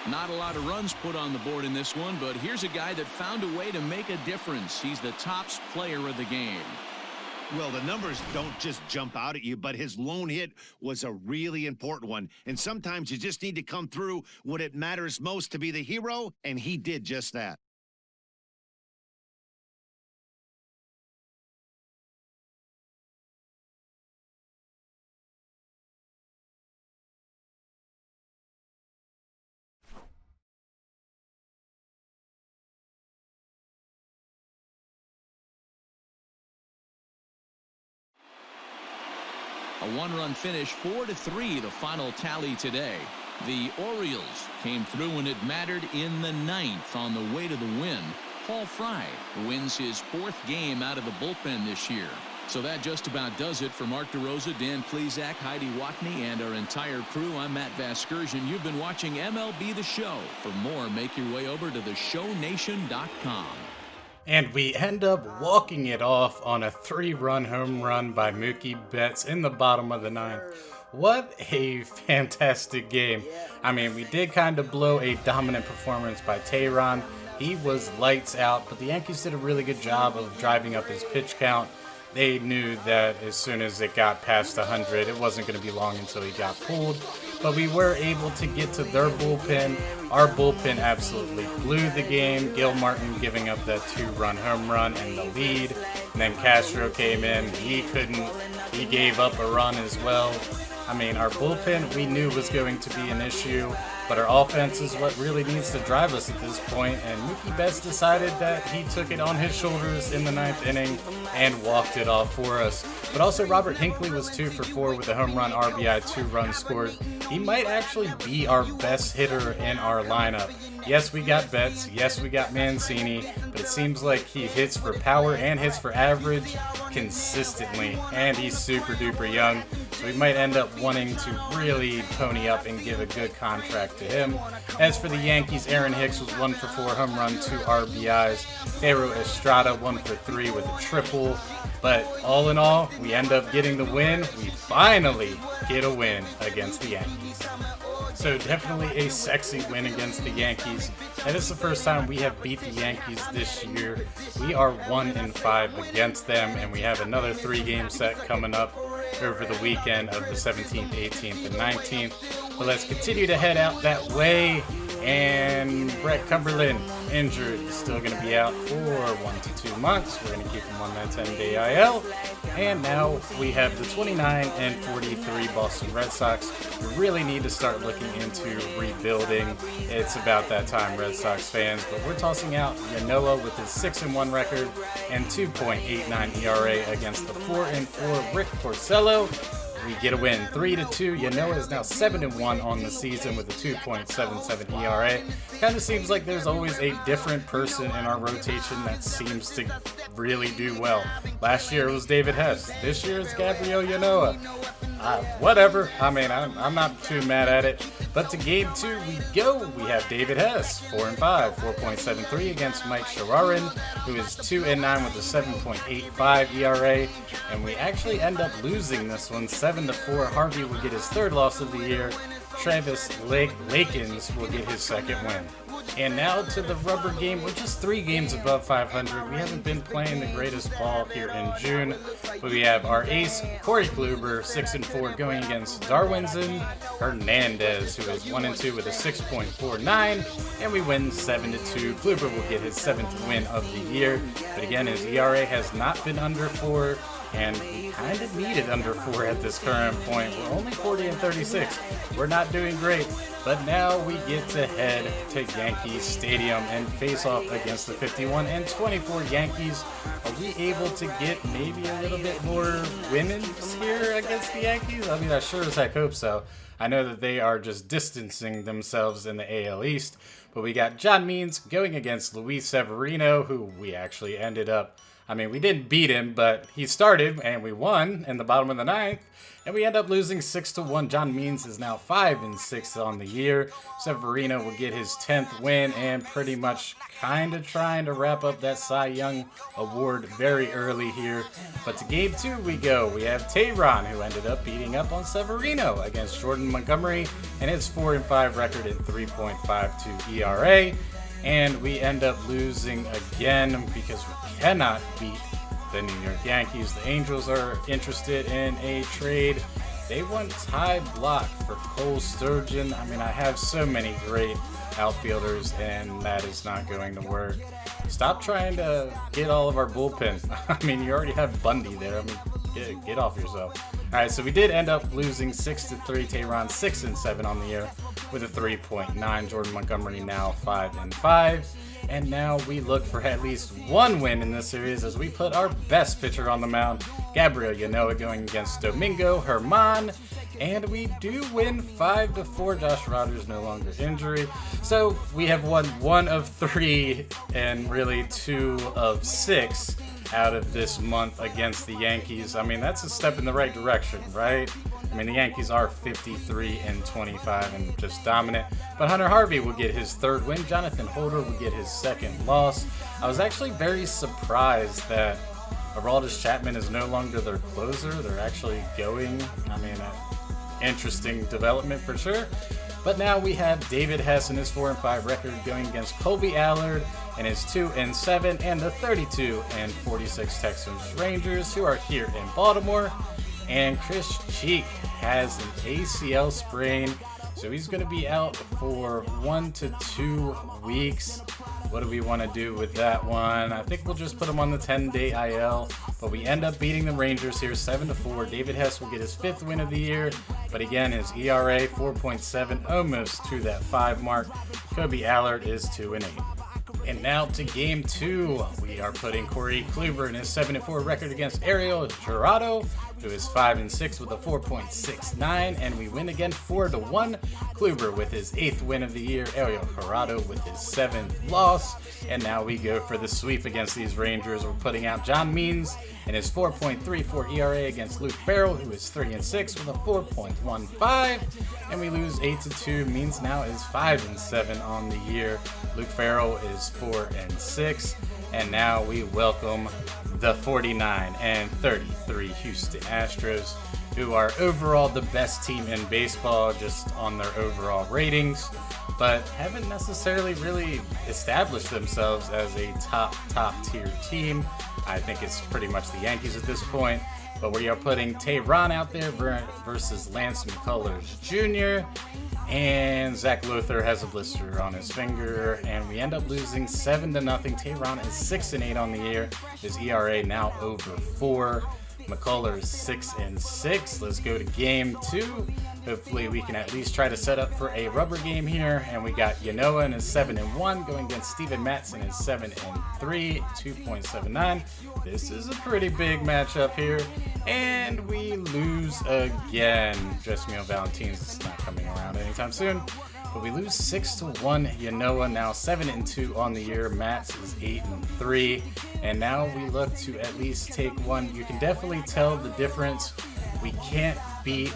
Not a lot of runs put on the board in this one, but here's a guy that found a way to make a difference. He's the tops player of the game. Well, the numbers don't just jump out at you, but his lone hit was a really important one. And sometimes you just need to come through when it matters most to be the hero, and he did just that. A one-run finish, 4-3, the final tally today. The Orioles came through when it mattered in the ninth on the way to the win. Paul Fry wins his 4th game out of the bullpen this year. So that just about does it for Mark DeRosa, Dan Plesac, Heidi Watney, and our entire crew. I'm Matt Vasgersian. You've been watching MLB The Show. For more, make your way over to theshownation.com. And we end up walking it off on a 3-run home run by Mookie Betts in the bottom of the 9th. What a fantastic game. I mean, we did kind of blow a dominant performance by Tehran. He was lights out, but the Yankees did a really good job of driving up his pitch count. They knew that as soon as it got past 100, it wasn't going to be long until he got pulled. But we were able to get to their bullpen. Our bullpen absolutely blew the game. Gil Martin giving up that 2-run home run and the lead. And then Castro came in. He gave up a run as well. I mean, our bullpen we knew was going to be an issue, but our offense is what really needs to drive us at this point. And Mookie Betts decided that he took it on his shoulders in the 9th inning and walked it off for us. But also Robert Hinckley was 2 for 4 with a home run, RBI, 2 runs scored. He might actually be our best hitter in our lineup. Yes, we got Betts. Yes, we got Mancini. But it seems like he hits for power and hits for average consistently. And he's super duper young. So we might end up wanting to really pony up and give a good contract to him. As for the Yankees, Aaron Hicks was 1 for 4, home run, 2 RBIs. Pedro Estrada 1 for 3 with a triple. But all in all, we end up getting the win. We finally get a win against the Yankees. So definitely a sexy win against the Yankees. And it's the first time we have beat the Yankees this year. We are 1-5 against them, and we have another 3-game set coming up over the weekend of the 17th, 18th, and 19th. But let's continue to head out that way. And Brett Cumberland, injured, is still going to be out for 1 to 2 months. We're going to keep him on that 10-day IL. And now we have the 29-43 Boston Red Sox. We really need to start looking into rebuilding. It's about that time, Red Sox fans. But we're tossing out Yanoa with his 6-1 record and 2.89 ERA against the 4-4 Rick Porcello. We get a win, 3-2. Yanoa is now 7-1 on the season with a 2.77 ERA. Kind of seems like there's always a different person in our rotation that seems to really do well. Last year it was David Hess. This year it's Gabriel Yanoa. Whatever. I mean, I'm not too mad at it. But to game 2 we go. We have David Hess, 4-5, 4.73 against Mike Shararin, who is 2-9 with a 7.85 ERA. And we actually end up losing this one, 7-4. Harvey will get his 3rd loss of the year. Travis Lakins will get his 2nd win. And now to the rubber game. We're just 3 games above 500. We haven't been playing the greatest ball here in June. But we have our ace, Corey Kluber, 6-4, going against Darwinson Hernandez, who is 1-2 with a 6.49. And we win 7-2. Kluber will get his 7th win of the year. But again, his ERA has not been under 4. And we kind of need it under 4 at this current point. We're only 40-36. We're not doing great. But now we get to head to Yankee Stadium and face off against the 51-24 Yankees. Are we able to get maybe a little bit more wins here against the Yankees? I mean, I sure as heck hope so. I know that they are just distancing themselves in the AL East. But we got John Means going against Luis Severino, who we actually ended up I mean, we didn't beat him, but he started and we won in the bottom of the ninth. And we end up losing 6-1. John Means is now 5-6 on the year. Severino will get his 10th win and pretty much kind of trying to wrap up that Cy Young award very early here. But to game 2 we go. We have Tehran, who ended up beating up on Severino against Jordan Montgomery and his 4-5 record and 3.52 ERA. And we end up losing again because we cannot beat the New York Yankees. The Angels are interested in a trade. They want Ty Block for Cole Sturgeon. I mean, I have so many great outfielders, and that is not going to work. Stop trying to get all of our bullpen. I mean, you already have Bundy there. I mean, get off yourself. All right, so we did end up losing 6-3. Tehran 6-7 on the year with a 3.9. Jordan Montgomery now 5-5. And now we look for at least one win in this series as we put our best pitcher on the mound, Gabriel Yanoa, going against Domingo Herman. And we do win 5-4. Josh Rogers no longer injured. So we have won 1 of 3 and really 2 of 6 out of this month against the Yankees. I mean, that's a step in the right direction, right? I mean, the Yankees are 53-25 and just dominant. But Hunter Harvey will get his 3rd win. Jonathan Holder will get his 2nd loss. I was actually very surprised that Aroldis Chapman is no longer their closer. They're actually going. I mean, interesting development for sure. But now we have David Hess and his 4-5 record going against Colby Allard and his 2-7 and the 32-46 Texas Rangers, who are here in Baltimore. And Chris Cheek has an ACL sprain, so he's going to be out for 1 to 2 weeks. What do we want to do with that one? I think we'll just put him on the 10-day IL, but we end up beating the Rangers here 7-4. David Hess will get his 5th win of the year, but again, his ERA 4.7, almost to that 5 mark. Kobe Allard is 2-8. And now to game 2, we are putting Corey Kluber in his 7-4 record against Ariel Jurado, who is 5-6 with a 4.69, and we win again 4-1. Kluber with his 8th win of the year, Ariel Jurado with his 7th loss, and now we go for the sweep against these Rangers. We're putting out John Means in his 4.34 ERA against Luke Farrell, who is 3-6 with a 4.15, and we lose 8-2. Means now is 5-7 on the year. Luke Farrell is 4-6, and now we welcome the 49-33 Houston Astros, who are overall the best team in baseball just on their overall ratings, but haven't necessarily really established themselves as a top tier team. I think it's pretty much the Yankees at this point, but we are putting Tehran out there versus Lance McCullers Jr., and Zach Luther has a blister on his finger, and we end up losing 7-0. Tehran is 6-8 on the year. His ERA now over 4. McCullers 6-6. Let's go to game 2. Hopefully we can at least try to set up for a rubber game here. And we got Yanoa in his 7-1 going against Steven Matz in his 7-3, 2.79. This is a pretty big matchup here. And we lose again. Jesmiel Valentines is not coming around anytime soon. But we lose 6-1. Yanoa now 7-2 on the year. Matz is 8-3. And now we look to at least take one. You can definitely tell the difference. We can't beat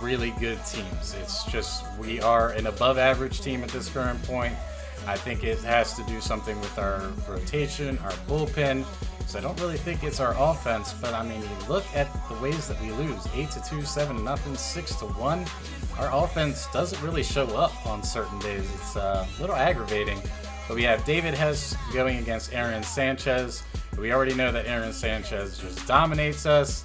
really good teams. It's just we are an above average team at this current point. I think it has to do something with our rotation, our bullpen. So I don't really think it's our offense, but I mean, you look at the ways that we lose: 8-2, 7-0, 6-1. Our offense doesn't really show up on certain days. It's a little aggravating. But we have David Hess going against Aaron Sanchez. We already know that Aaron Sanchez just dominates us,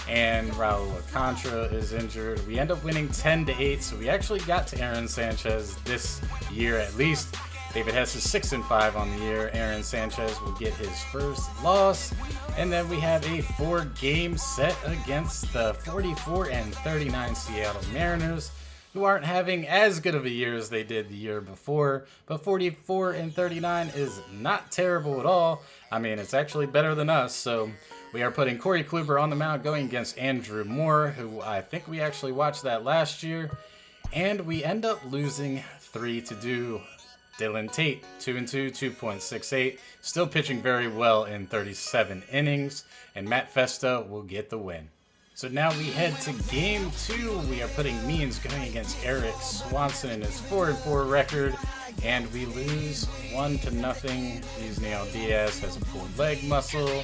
and Raul Alcantara is injured. We end up winning 10-8, so we actually got to Aaron Sanchez this year at least. David Hess is 6-5 on the year. Aaron Sanchez will get his 1st loss. And then we have a 4-game set against the 44-39 Seattle Mariners, who aren't having as good of a year as they did the year before. But 44-39 is not terrible at all. I mean, it's actually better than us. So we are putting Corey Kluber on the mound going against Andrew Moore, who I think we actually watched that last year. And we end up losing 3-2. Dylan Tate, 2-2, 2.68, still pitching very well in 37 innings, and Matt Festa will get the win. So now we head to game 2. We are putting Means going against Eric Swanson in his 4-4 record, and we lose 1-0. Yusniel Diaz has a pulled leg muscle,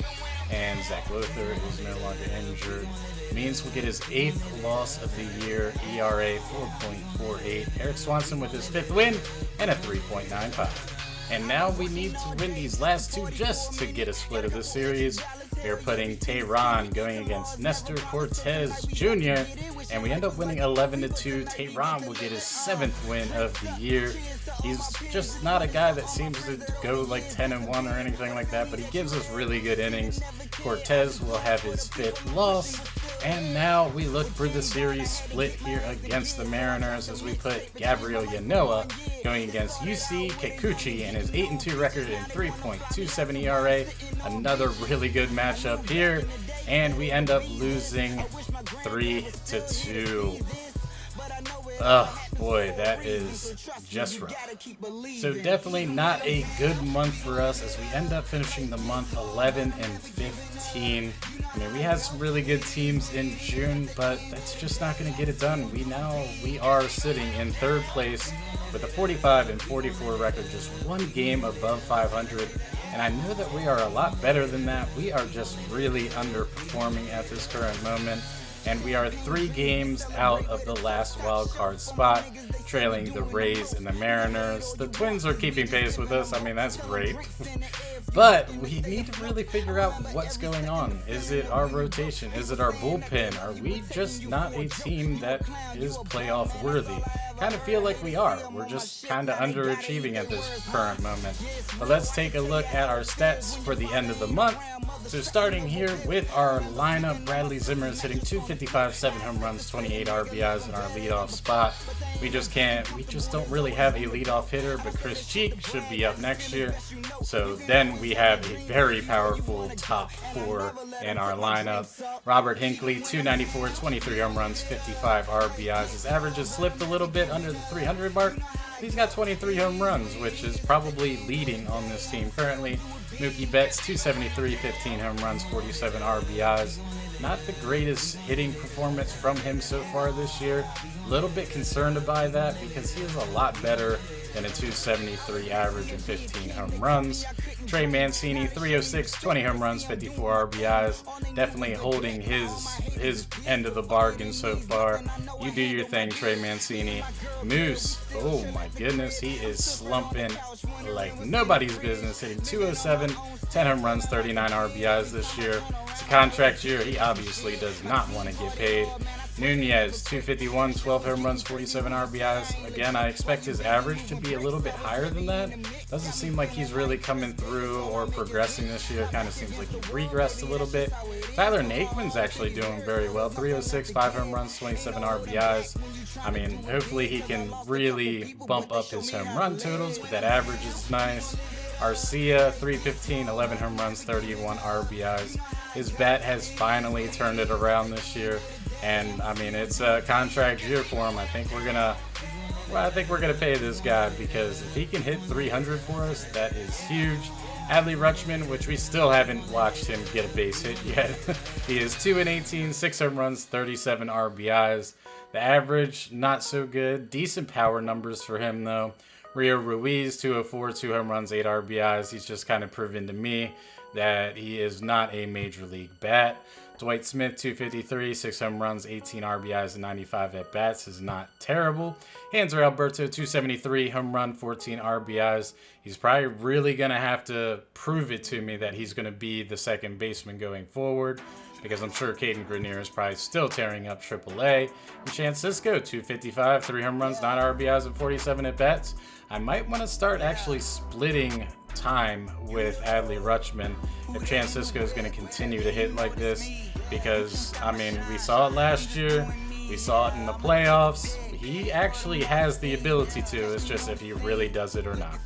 and Zach Lothar is no longer injured. Means will get his 8th loss of the year, ERA 4.48. Eric Swanson with his 5th win and a 3.95. And now we need to win these last 2 just to get a split of the series. We are putting Tehran going against Nestor Cortez Jr., and we end up winning 11-2. Tehran will get his 7th win of the year. He's just not a guy that seems to go like 10-1 or anything like that, but he gives us really good innings. Cortez will have his 5th loss. And now we look for the series split here against the Mariners as we put Gabriel Yanoa going against UC Kikuchi and his 8-2 record and 3.27 ERA. Another really good matchup here, and we end up losing 3-2. Oh boy, that is just rough. So definitely not a good month for us as we end up finishing the month 11-15. I mean, we had some really good teams in June, but that's just not going to get it done. We are sitting in 3rd place with a 45-44 record, just 1 game above 500. And I know that we are a lot better than that. We are just really underperforming at this current moment. And we are 3 games out of the last wild card spot, trailing the Rays and the Mariners. The Twins are keeping pace with us. I mean, that's great. But we need to really figure out what's going on. Is it our rotation? Is it our bullpen? Are we just not a team that is playoff worthy? Kind of feel like we are. We're just kind of underachieving at this current moment. But let's take a look at our stats for the end of the month. So starting here with our lineup, Bradley Zimmer is hitting .255, 7 home runs, 28 RBIs in our leadoff spot. We just don't really have a leadoff hitter, but Chris Cheek should be up next year. So then we have a very powerful top 4 in our lineup. Robert Hinckley, .294, 23 home runs, 55 RBIs. His average has slipped a little bit under the 300 mark. He's got 23 home runs, which is probably leading on this team currently. Mookie Betts, .273, 15 home runs, 47 RBIs. Not the greatest hitting performance from him so far this year. A little bit concerned by that because he is a lot better than a .273 average and 15 home runs. Trey Mancini, .306, 20 home runs, 54 RBIs. Definitely holding his end of the bargain so far. You do your thing, Trey Mancini. Moose, oh my goodness, he is slumping like nobody's business, hitting .207, 10 home runs, 39 RBIs this year. It's a contract year. He obviously does not want to get paid. Nunez, .251, 12 home runs, 47 RBIs. Again, I expect his average to be a little bit higher than that. Doesn't seem like he's really coming through or progressing this year. Kind of seems like he regressed a little bit. Tyler Naquin's actually doing very well. .306, 5 home runs, 27 RBIs. I mean, hopefully he can really bump up his home run totals, but that average is nice. Arcia, .315, 11 home runs, 31 RBIs. His bat has finally turned it around this year. And I mean, it's a contract year for him. I think we're gonna pay this guy because if he can hit 300 for us, that is huge. Adley Rutschman, which we still haven't watched him get a base hit yet. He is 2-18, 6 home runs, 37 RBIs. The average, not so good. Decent power numbers for him though. Rio Ruiz, .204, 2 home runs, 8 RBIs. He's just kind of proven to me that he is not a major league bat. Dwight Smith, .253, 6 home runs, 18 RBIs, and 95 at-bats is not terrible. Hanser Alberto, .273, home run, 14 RBIs. He's probably really going to have to prove it to me that he's going to be the second baseman going forward, because I'm sure Caden Grenier is probably still tearing up AAA. And Chance Sisco, .255, 3 home runs, 9 RBIs, and 47 at-bats. I might want to start actually splitting time with Adley Rutschman if Chance Sisco is going to continue to hit like this, because I mean, we saw it last year, we saw it in the playoffs. He actually has the ability to, it's just if he really does it or not.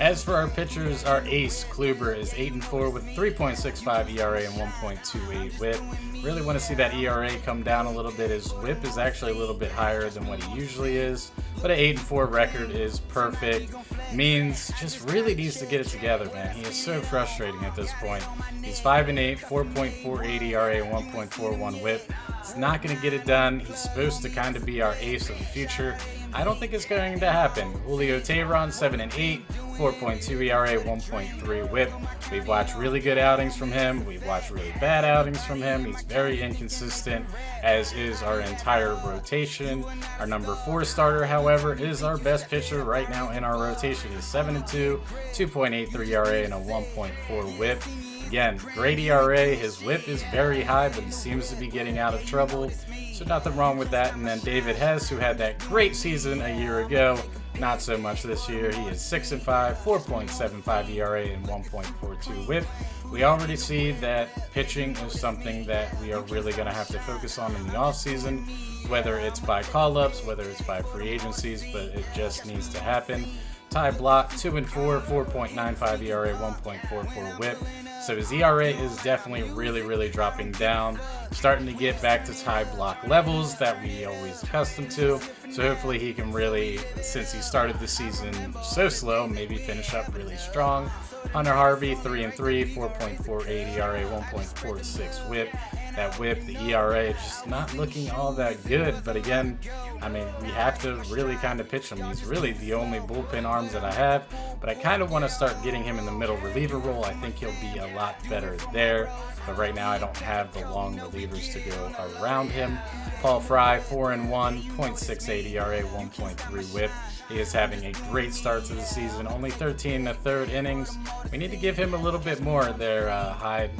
As for our pitchers, our ace Kluber is 8-4 with 3.65 ERA and 1.28 WHIP. Really want to see that ERA come down a little bit. His WHIP is actually a little bit higher than what he usually is, but an 8-4 record is perfect. means just really needs to get it together, man. He is so frustrating at this point. He's 5-8, 4.48 ERA, 1.41 WHIP. It's not going to get it done. He's supposed to kind of be our ace of the future. I don't think it's going to happen. Julio Teheran, 7-8, 4.2 ERA, 1.3 WHIP. We've watched really good outings from him. We've watched really bad outings from him. He's very inconsistent, as is our entire rotation. Our number 4 starter, however, is our best pitcher right now in our rotation. He's 7-2, 2.83 ERA, and a 1.4 WHIP. Again, great ERA. His WHIP is very high, but he seems to be getting out of trouble. So nothing wrong with that. And then David Hess, who had that great season a year ago, not so much this year. He is 6-5, 4.75 ERA, and 1.42 WHIP. We already see that pitching is something that we are really going to have to focus on in the offseason, whether it's by call-ups, whether it's by free agencies, but it just needs to happen. Ty Blach, 2-4, 4.95 ERA, 1.44 WHIP. So his ERA is definitely really dropping down, starting to get back to Ty Blach levels that we always accustomed to. So hopefully he can really, since he started the season so slow, maybe finish up really strong. Hunter Harvey, 3-3, 4.48 ERA, 1.46 WHIP. That WHIP, the ERA, just not looking all that good. But again, I mean, we have to really kind of pitch him. He's really the only bullpen arms that I have, but I kind of want to start getting him in the middle reliever role. I think he'll be a lot better there, but right now I don't have the long relievers to go around him. Paul Fry, 4-1, 0.68 ERA, 1.3 WHIP. He is having a great start to the season, only 13 1/3 innings. We need to give him a little bit more there, Hyde.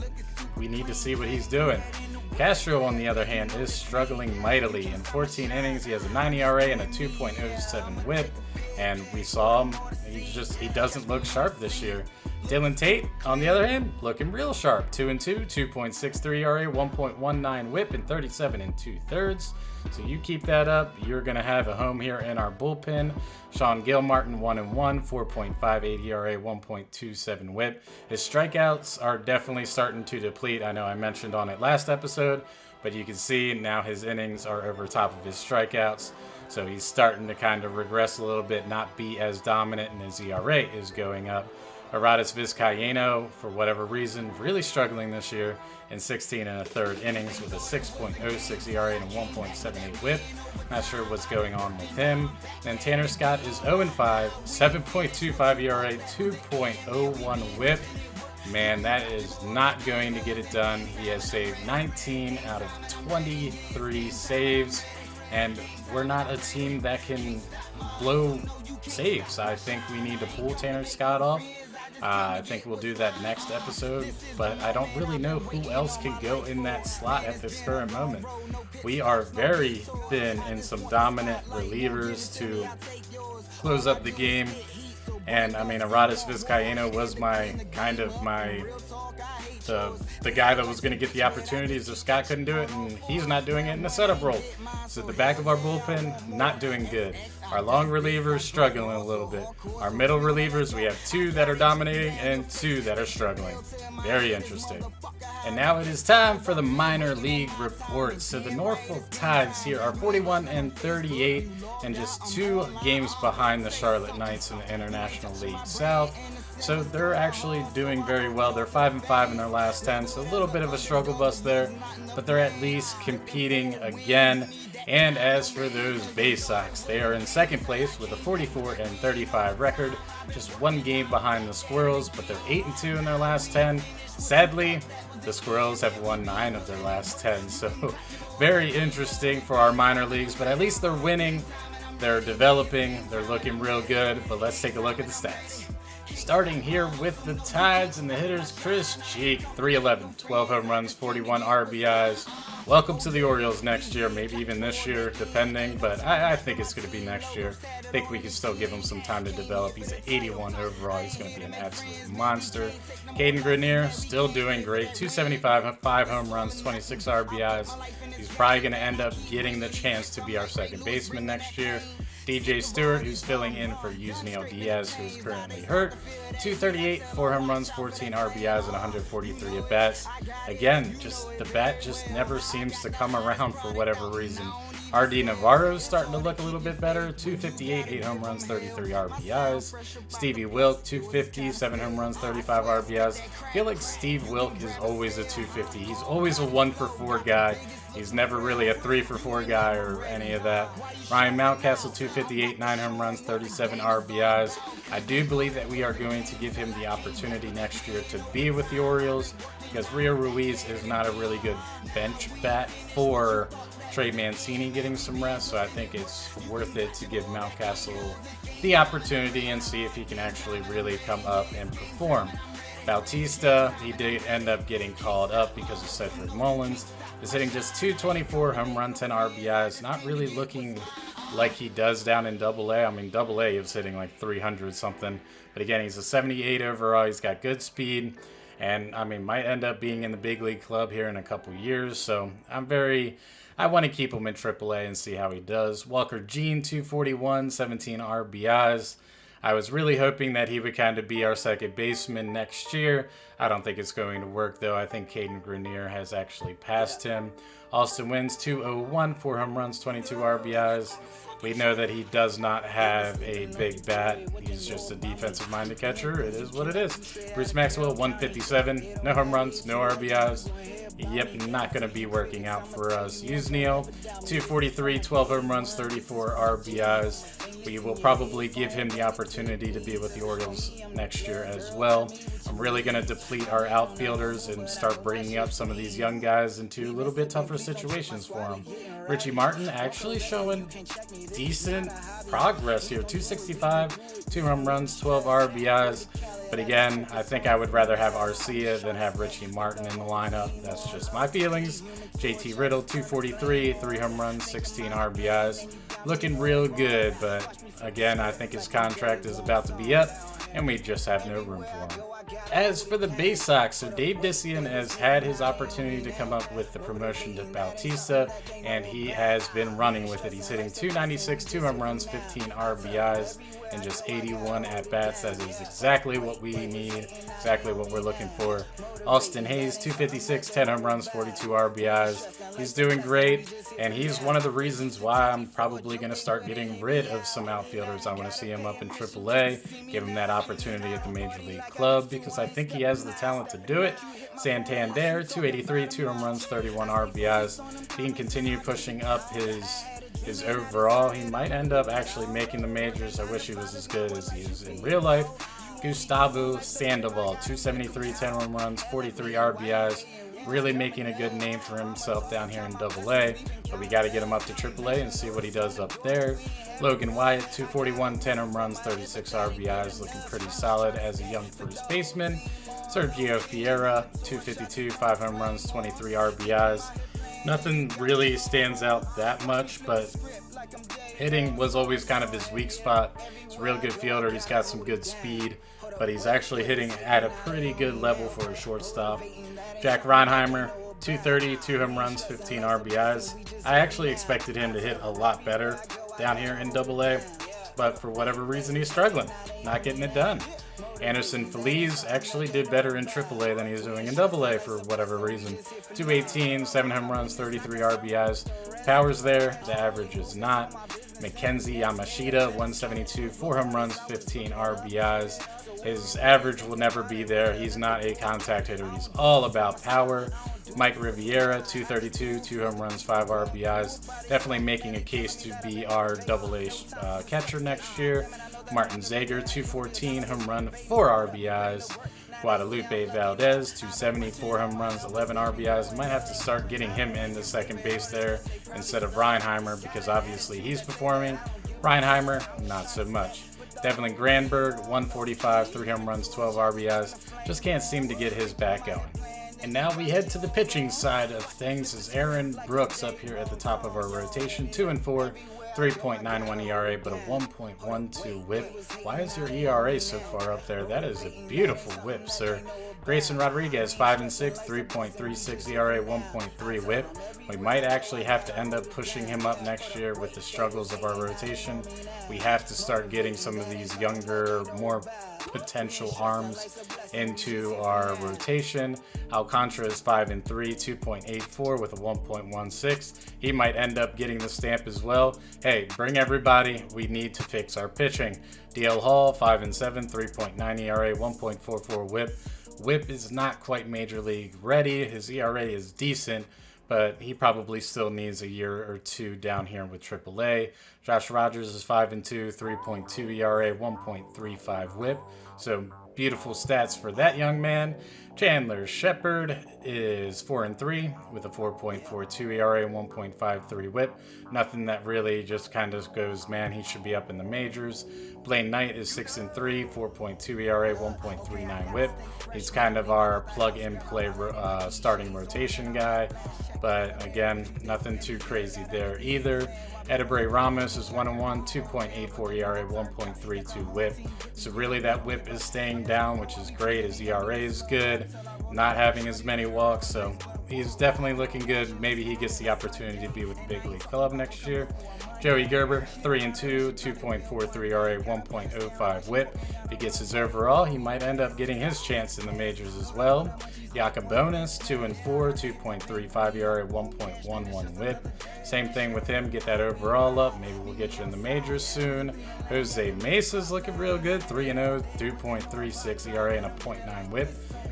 We need to see what he's doing. Castro, on the other hand, is struggling mightily. In 14 innings, he has a 9 ERA and a 2.07 WHIP, and we saw him. He doesn't look sharp this year. Dylan Tate, on the other hand, looking real sharp. 2-2, 2.63 ERA, 1.19 WHIP, and 37 2/3. So you keep that up, you're going to have a home here in our bullpen. Sean Gilmartin, 1-1, 4.58 ERA, 1.27 WHIP. His strikeouts are definitely starting to deplete. I know I mentioned on it last episode, but you can see now his innings are over top of his strikeouts. So he's starting to kind of regress a little bit, not be as dominant, and his ERA is going up. Aradis Vizcaino, for whatever reason, really struggling this year in 16 1/3 innings with a 6.06 ERA and a 1.78 WHIP. Not sure what's going on with him. And Tanner Scott is 0-5, 7.25 ERA, 2.01 WHIP. Man, that is not going to get it done. He has saved 19 out of 23 saves, and we're not a team that can blow saves. I think we need to pull Tanner Scott off. I think we'll do that next episode, but I don't really know who else can go in that slot at this current moment. We are very thin in some dominant relievers to close up the game. And I mean, Aradis Vizcaino was the guy that was going to get the opportunities if Scott couldn't do it, and he's not doing it in the setup role. So the back of our bullpen, not doing good. Our long relievers struggling a little bit. Our middle relievers, we have 2 that are dominating and 2 that are struggling. Very interesting. And now it is time for the minor league report. So the Norfolk Tides here are 41-38 and just 2 games behind the Charlotte Knights in the International League South. So they're actually doing very well. They're 5-5 in their last 10, so a little bit of a struggle bus there, but they're at least competing again. And as for those Bay Sox, they are in second place with a 44-35 record, just 1 game behind the Squirrels, but they're 8-2 in their last 10. Sadly, the Squirrels have won 9 of their last 10, so very interesting for our minor leagues, but at least they're winning, they're developing, they're looking real good. But let's take a look at the stats. Starting here with the Tides and the hitters, Chris Cheek, 311, 12 home runs, 41 RBIs. Welcome to the Orioles next year, maybe even this year, depending, but I think it's going to be next year. I think we can still give him some time to develop. He's at 81 overall. He's going to be an absolute monster. Caden Grenier, still doing great, 275, 5 home runs, 26 RBIs. He's probably going to end up getting the chance to be our second baseman next year. DJ Stewart, who's filling in for Yusniel Diaz, who's currently hurt. 238, 4 home runs, 14 RBIs, and 143 at-bats. Again, just the bat just never seems to come around for whatever reason. R.D. Navarro's starting to look a little bit better. 258, 8 home runs, 33 RBIs. Stevie Wilk, 250, 7 home runs, 35 RBIs. I feel like Steve Wilk is always a 250. He's always a 1-for-4 guy. He's never really a 3-for-4 guy or any of that. Ryan Mountcastle, 258, 9 home runs, 37 RBIs. I do believe that we are going to give him the opportunity next year to be with the Orioles because Rio Ruiz is not a really good bench bat for Trey Mancini getting some rest, so I think it's worth it to give Mountcastle the opportunity and see if he can actually really come up and perform. Bautista, he did end up getting called up because of Cedric Mullins. Is hitting just 224, home run, 10 RBIs. Not really looking like he does down in Double-A. I mean, Double-A is hitting like 300 something. But again, he's a 78 overall. He's got good speed. And, I mean, might end up being in the big league club here in a couple years. So, I want to keep him in Triple-A and see how he does. Walker Jean, 241, 17 RBIs. I was really hoping that he would kind of be our second baseman next year. I don't think it's going to work, though. I think Caden Grenier has actually passed him. Austin Wynns, 201, 4 home runs, 22 RBIs. We know that he does not have a big bat. He's just a defensive-minded catcher. It is what it is. Bruce Maxwell, 157, no home runs, no RBIs. Yep, not going to be working out for us. Yusniel, 243, 12 home runs, 34 RBIs. We will probably give him the opportunity to be with the Orioles next year as well. I'm really going to deplete our outfielders and start bringing up some of these young guys into a little bit tougher situations for them. Richie Martin actually showing decent progress here. 265, 2 home runs, 12 RBIs. But again, I think I would rather have Arcia than have Richie Martin in the lineup. That's just my feelings. JT Riddle, 243, 3 home runs, 16 RBIs. Looking real good, but again, I think his contract is about to be up, and we just have no room for him. As for the Bay Sox, so Dave Dician has had his opportunity to come up with the promotion to Bautista, and he has been running with it. He's hitting 296, 2 home runs, 15 RBIs, and just 81 at-bats. That is exactly what we need, exactly what we're looking for. Austin Hayes, 256, 10 home runs, 42 RBIs. He's doing great, and he's one of the reasons why I'm probably going to start getting rid of some outfielders. I want to see him up in Triple-A, give him that opportunity at the Major League club, because I think he has the talent to do it. Santander, 283, 2 home runs, 31 RBIs. He can continue pushing up his overall. He might end up actually making the majors. I wish he was as good as he is in real life. Gustavo Sandoval, 273, 10 home runs, 43 RBIs. Really making a good name for himself down here in Double-A, but we got to get him up to Triple-A and see what he does up there. Logan Wyatt, 241, 10 home runs, 36 RBIs, looking pretty solid as a young first baseman. Sergio Fiera, 252, 5 home runs, 23 RBIs. Nothing really stands out that much, but hitting was always kind of his weak spot. He's a real good fielder. He's got some good speed, but he's actually hitting at a pretty good level for a shortstop. Jack Reinheimer, 230, 2 home runs, 15 RBIs. I actually expected him to hit a lot better down here in Double-A, but for whatever reason he's struggling, not getting it done. Anderson Feliz actually did better in Triple-A than he's doing in Double-A for whatever reason. 218, 7 home runs, 33 RBIs. Power's there, the average is not. Mackenzie Yamashita, 172, 4 home runs, 15 RBIs. His average will never be there. He's not a contact hitter. He's all about power. Mike Riviera, 232, 2 home runs, 5 RBIs. Definitely making a case to be our Double-A catcher next year. Martin Zager, 214, home run, 4 RBIs. Guadalupe Valdez, 270, 4 home runs, 11 RBIs. Might have to start getting him into second base there instead of Reinheimer because obviously he's performing. Reinheimer, not so much. Devlin Granberg, 145, 3 home runs, 12 RBIs. Just can't seem to get his bat going. And now we head to the pitching side of things as Aaron Brooks up here at the top of our rotation, 2-4, 3.91 ERA, but a 1.12 whip. Why is your ERA so far up there? That is a beautiful whip, sir. Grayson Rodriguez, 5-6, 3.36 ERA, 1.3 whip. We might actually have to end up pushing him up next year with the struggles of our rotation. We have to start getting some of these younger, more potential arms into our rotation. Alcantara is 5-3, 2.84 with a 1.16. He might end up getting the stamp as well. Hey, bring everybody. We need to fix our pitching. DL Hall, 5-7, 3.9 ERA, 1.44 whip. Whip is not quite major league ready. His ERA is decent, but he probably still needs a year or two down here with AAA. Josh Rogers is 5-2, 3.2 ERA, 1.35 whip. So beautiful stats for that young man. Chandler Shepard is 4-3 with a 4.42 ERA and 1.53 whip. Nothing that really just kind of goes, man, he should be up in the majors. Blaine Knight is 6-3, 4.2 ERA, 1.39 whip. He's kind of our plug-in play starting rotation guy. But again, nothing too crazy there either. Edebrey Ramos is 1-1, 2.84 ERA, 1.32 whip. So really that whip is staying down, which is great. His ERA is good, not having as many walks, so he's definitely looking good. Maybe he gets the opportunity to be with the big league club next year. Joey Gerber, 3-2, 2.43 ERA, 1.05 whip. If he gets his overall, he might end up getting his chance in the majors as well. Yacobonis, 2-4, 2.35 ERA, 1.11 whip. Same thing with him, get that overall up. Maybe we'll get you in the majors soon. Jose Mesa's looking real good, 3-0, 2.36 ERA and a 0.9 whip.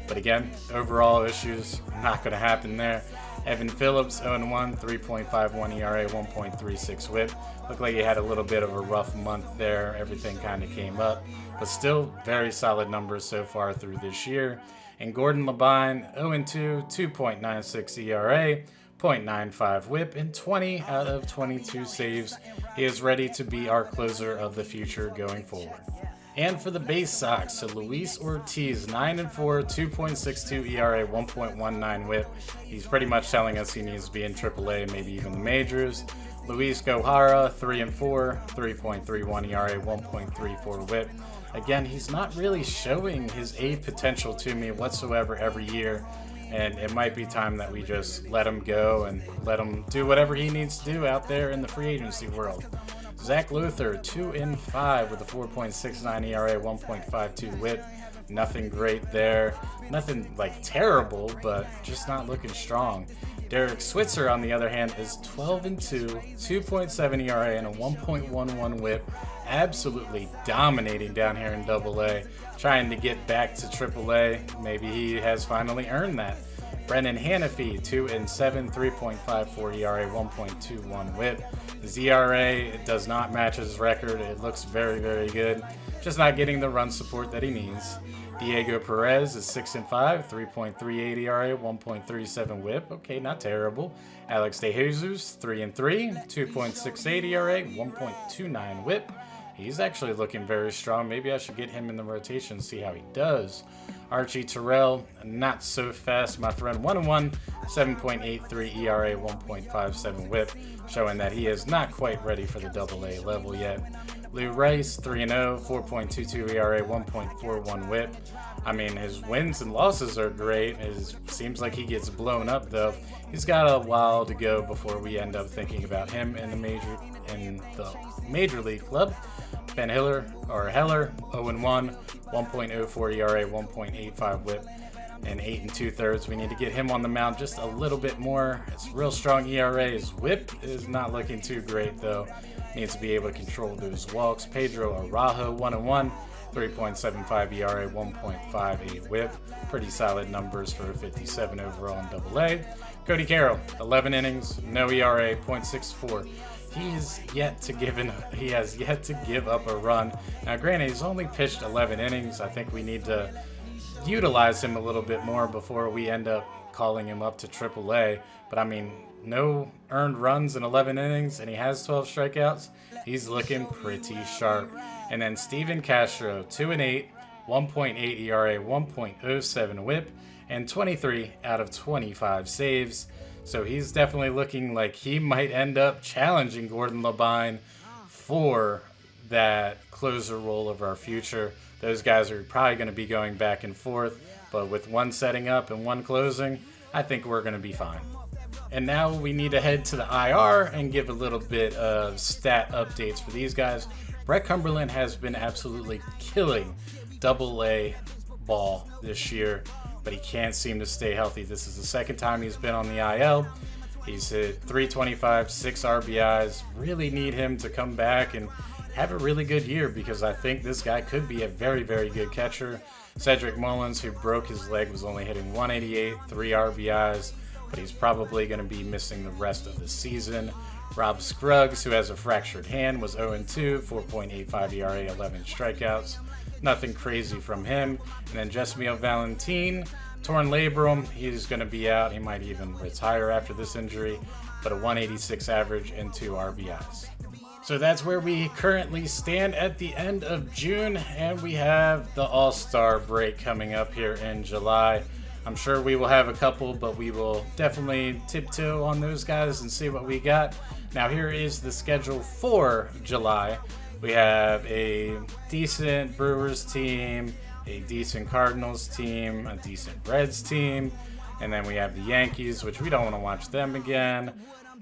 But again, overall issues, not going to happen there. Evan Phillips, 0-1, 3.51 ERA, 1.36 whip. Looked like he had a little bit of a rough month there. Everything kind of came up, but still very solid numbers so far through this year. And Gordon Labine, 0-2, 2.96 ERA, 0.95 whip, and 20 out of 22 saves. He is ready to be our closer of the future going forward. And for the base Sox, so Luis Ortiz, 9-4, 2.62 ERA, 1.19 whip. He's pretty much telling us he needs to be in AAA, maybe even the majors. Luis Gohara, 3-4, 3.31 ERA, 1.34 whip. Again, he's not really showing his A potential to me whatsoever every year, and it might be time that we just let him go and let him do whatever he needs to do out there in the free agency world. Zach Luther, 2-5 with a 4.69 ERA, 1.52 whip. Nothing great there. Nothing like terrible, but just not looking strong. Derek Switzer, on the other hand, is 12-2, 2.7 ERA and a 1.11 whip. Absolutely dominating down here in AA. Trying to get back to AAA. Maybe he has finally earned that. Brennan Hanafy, 2-7, 3.54 ERA, 1.21 whip. His ERA does not match his record. It looks very, very good. Just not getting the run support that he needs. Diego Perez is 6-5, 3.38 ERA, 1.37 whip. Okay, not terrible. Alex De Jesus, 3-3, 2.68 ERA, 1.29 whip. He's actually looking very strong. Maybe I should get him in the rotation and see how he does. Archie Terrell, not so fast, my friend. 1-1, 7.83 ERA, 1.57 whip, showing that he is not quite ready for the AA level yet. Lou Rice, 3-0, 4.22 ERA, 1.41 whip. I mean, his wins and losses are great. It seems like he gets blown up, though. He's got a while to go before we end up thinking about him in the major league club. Ben Heller, 0-1, 1.04 ERA, 1.85 whip, and 8 2/3. We need to get him on the mound just a little bit more. It's real strong ERA. His whip is not looking too great, though. Needs to be able to control those walks. Pedro Araujo, 1-1, 3.75 ERA, 1.58 whip. Pretty solid numbers for a 57 overall in AA. Cody Carroll, 11 innings, no ERA, 0.64. He has yet to give up a run. Now, granted, he's only pitched 11 innings. I think we need to utilize him a little bit more before we end up calling him up to AAA. But I mean, no earned runs in 11 innings, and he has 12 strikeouts. He's looking pretty sharp. And then Steven Castro, 2-8, 1.8 ERA, 1.07 whip, and 23 out of 25 saves. So he's definitely looking like he might end up challenging Gordon Labine for that closer role of our future. Those guys are probably going to be going back and forth, but with one setting up and one closing, I think we're going to be fine. And now we need to head to the IR and give a little bit of stat updates for these guys. Brett Cumberland has been absolutely killing AA ball this year, but he can't seem to stay healthy. This is the second time he's been on the IL. He's hit 325, 6 RBIs. Really need him to come back and have a really good year, because I think this guy could be a very, very good catcher. Cedric Mullins, who broke his leg, was only hitting 188, 3 RBIs, but he's probably going to be missing the rest of the season. Rob Scruggs, who has a fractured hand, was 0-2, 4.85 ERA, 11 strikeouts. Nothing crazy from him. And then Jesmiel Valentin, torn labrum. He's going to be out. He might even retire after this injury, but a 186 average and 2 RBIs. So that's where we currently stand at the end of June, and we have the All-Star break coming up here in July. I'm sure we will have a couple, but we will definitely tiptoe on those guys and see what we got. Now here is the schedule for July. We have a decent Brewers team, a decent Cardinals team, a decent Reds team, and then we have the Yankees, which we don't want to watch them again.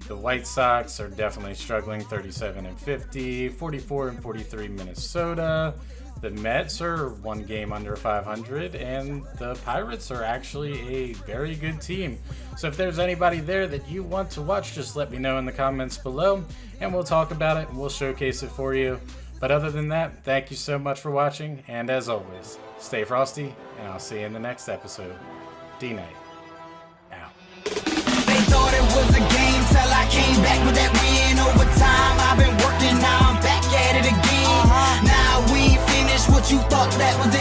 The White Sox are definitely struggling, 37-50, 44-43 Minnesota. The Mets are 1 game under 500, and the Pirates are actually a very good team. So if there's anybody there that you want to watch, just let me know in the comments below, and we'll talk about it and we'll showcase it for you. But other than that, thank you so much for watching, and as always, stay frosty, and I'll see you in the next episode. D.Knight, out. They thought it was a game till I came back with that win overtime. I've been working, now I'm back at it again. Now we ain't finished, what you thought that was it?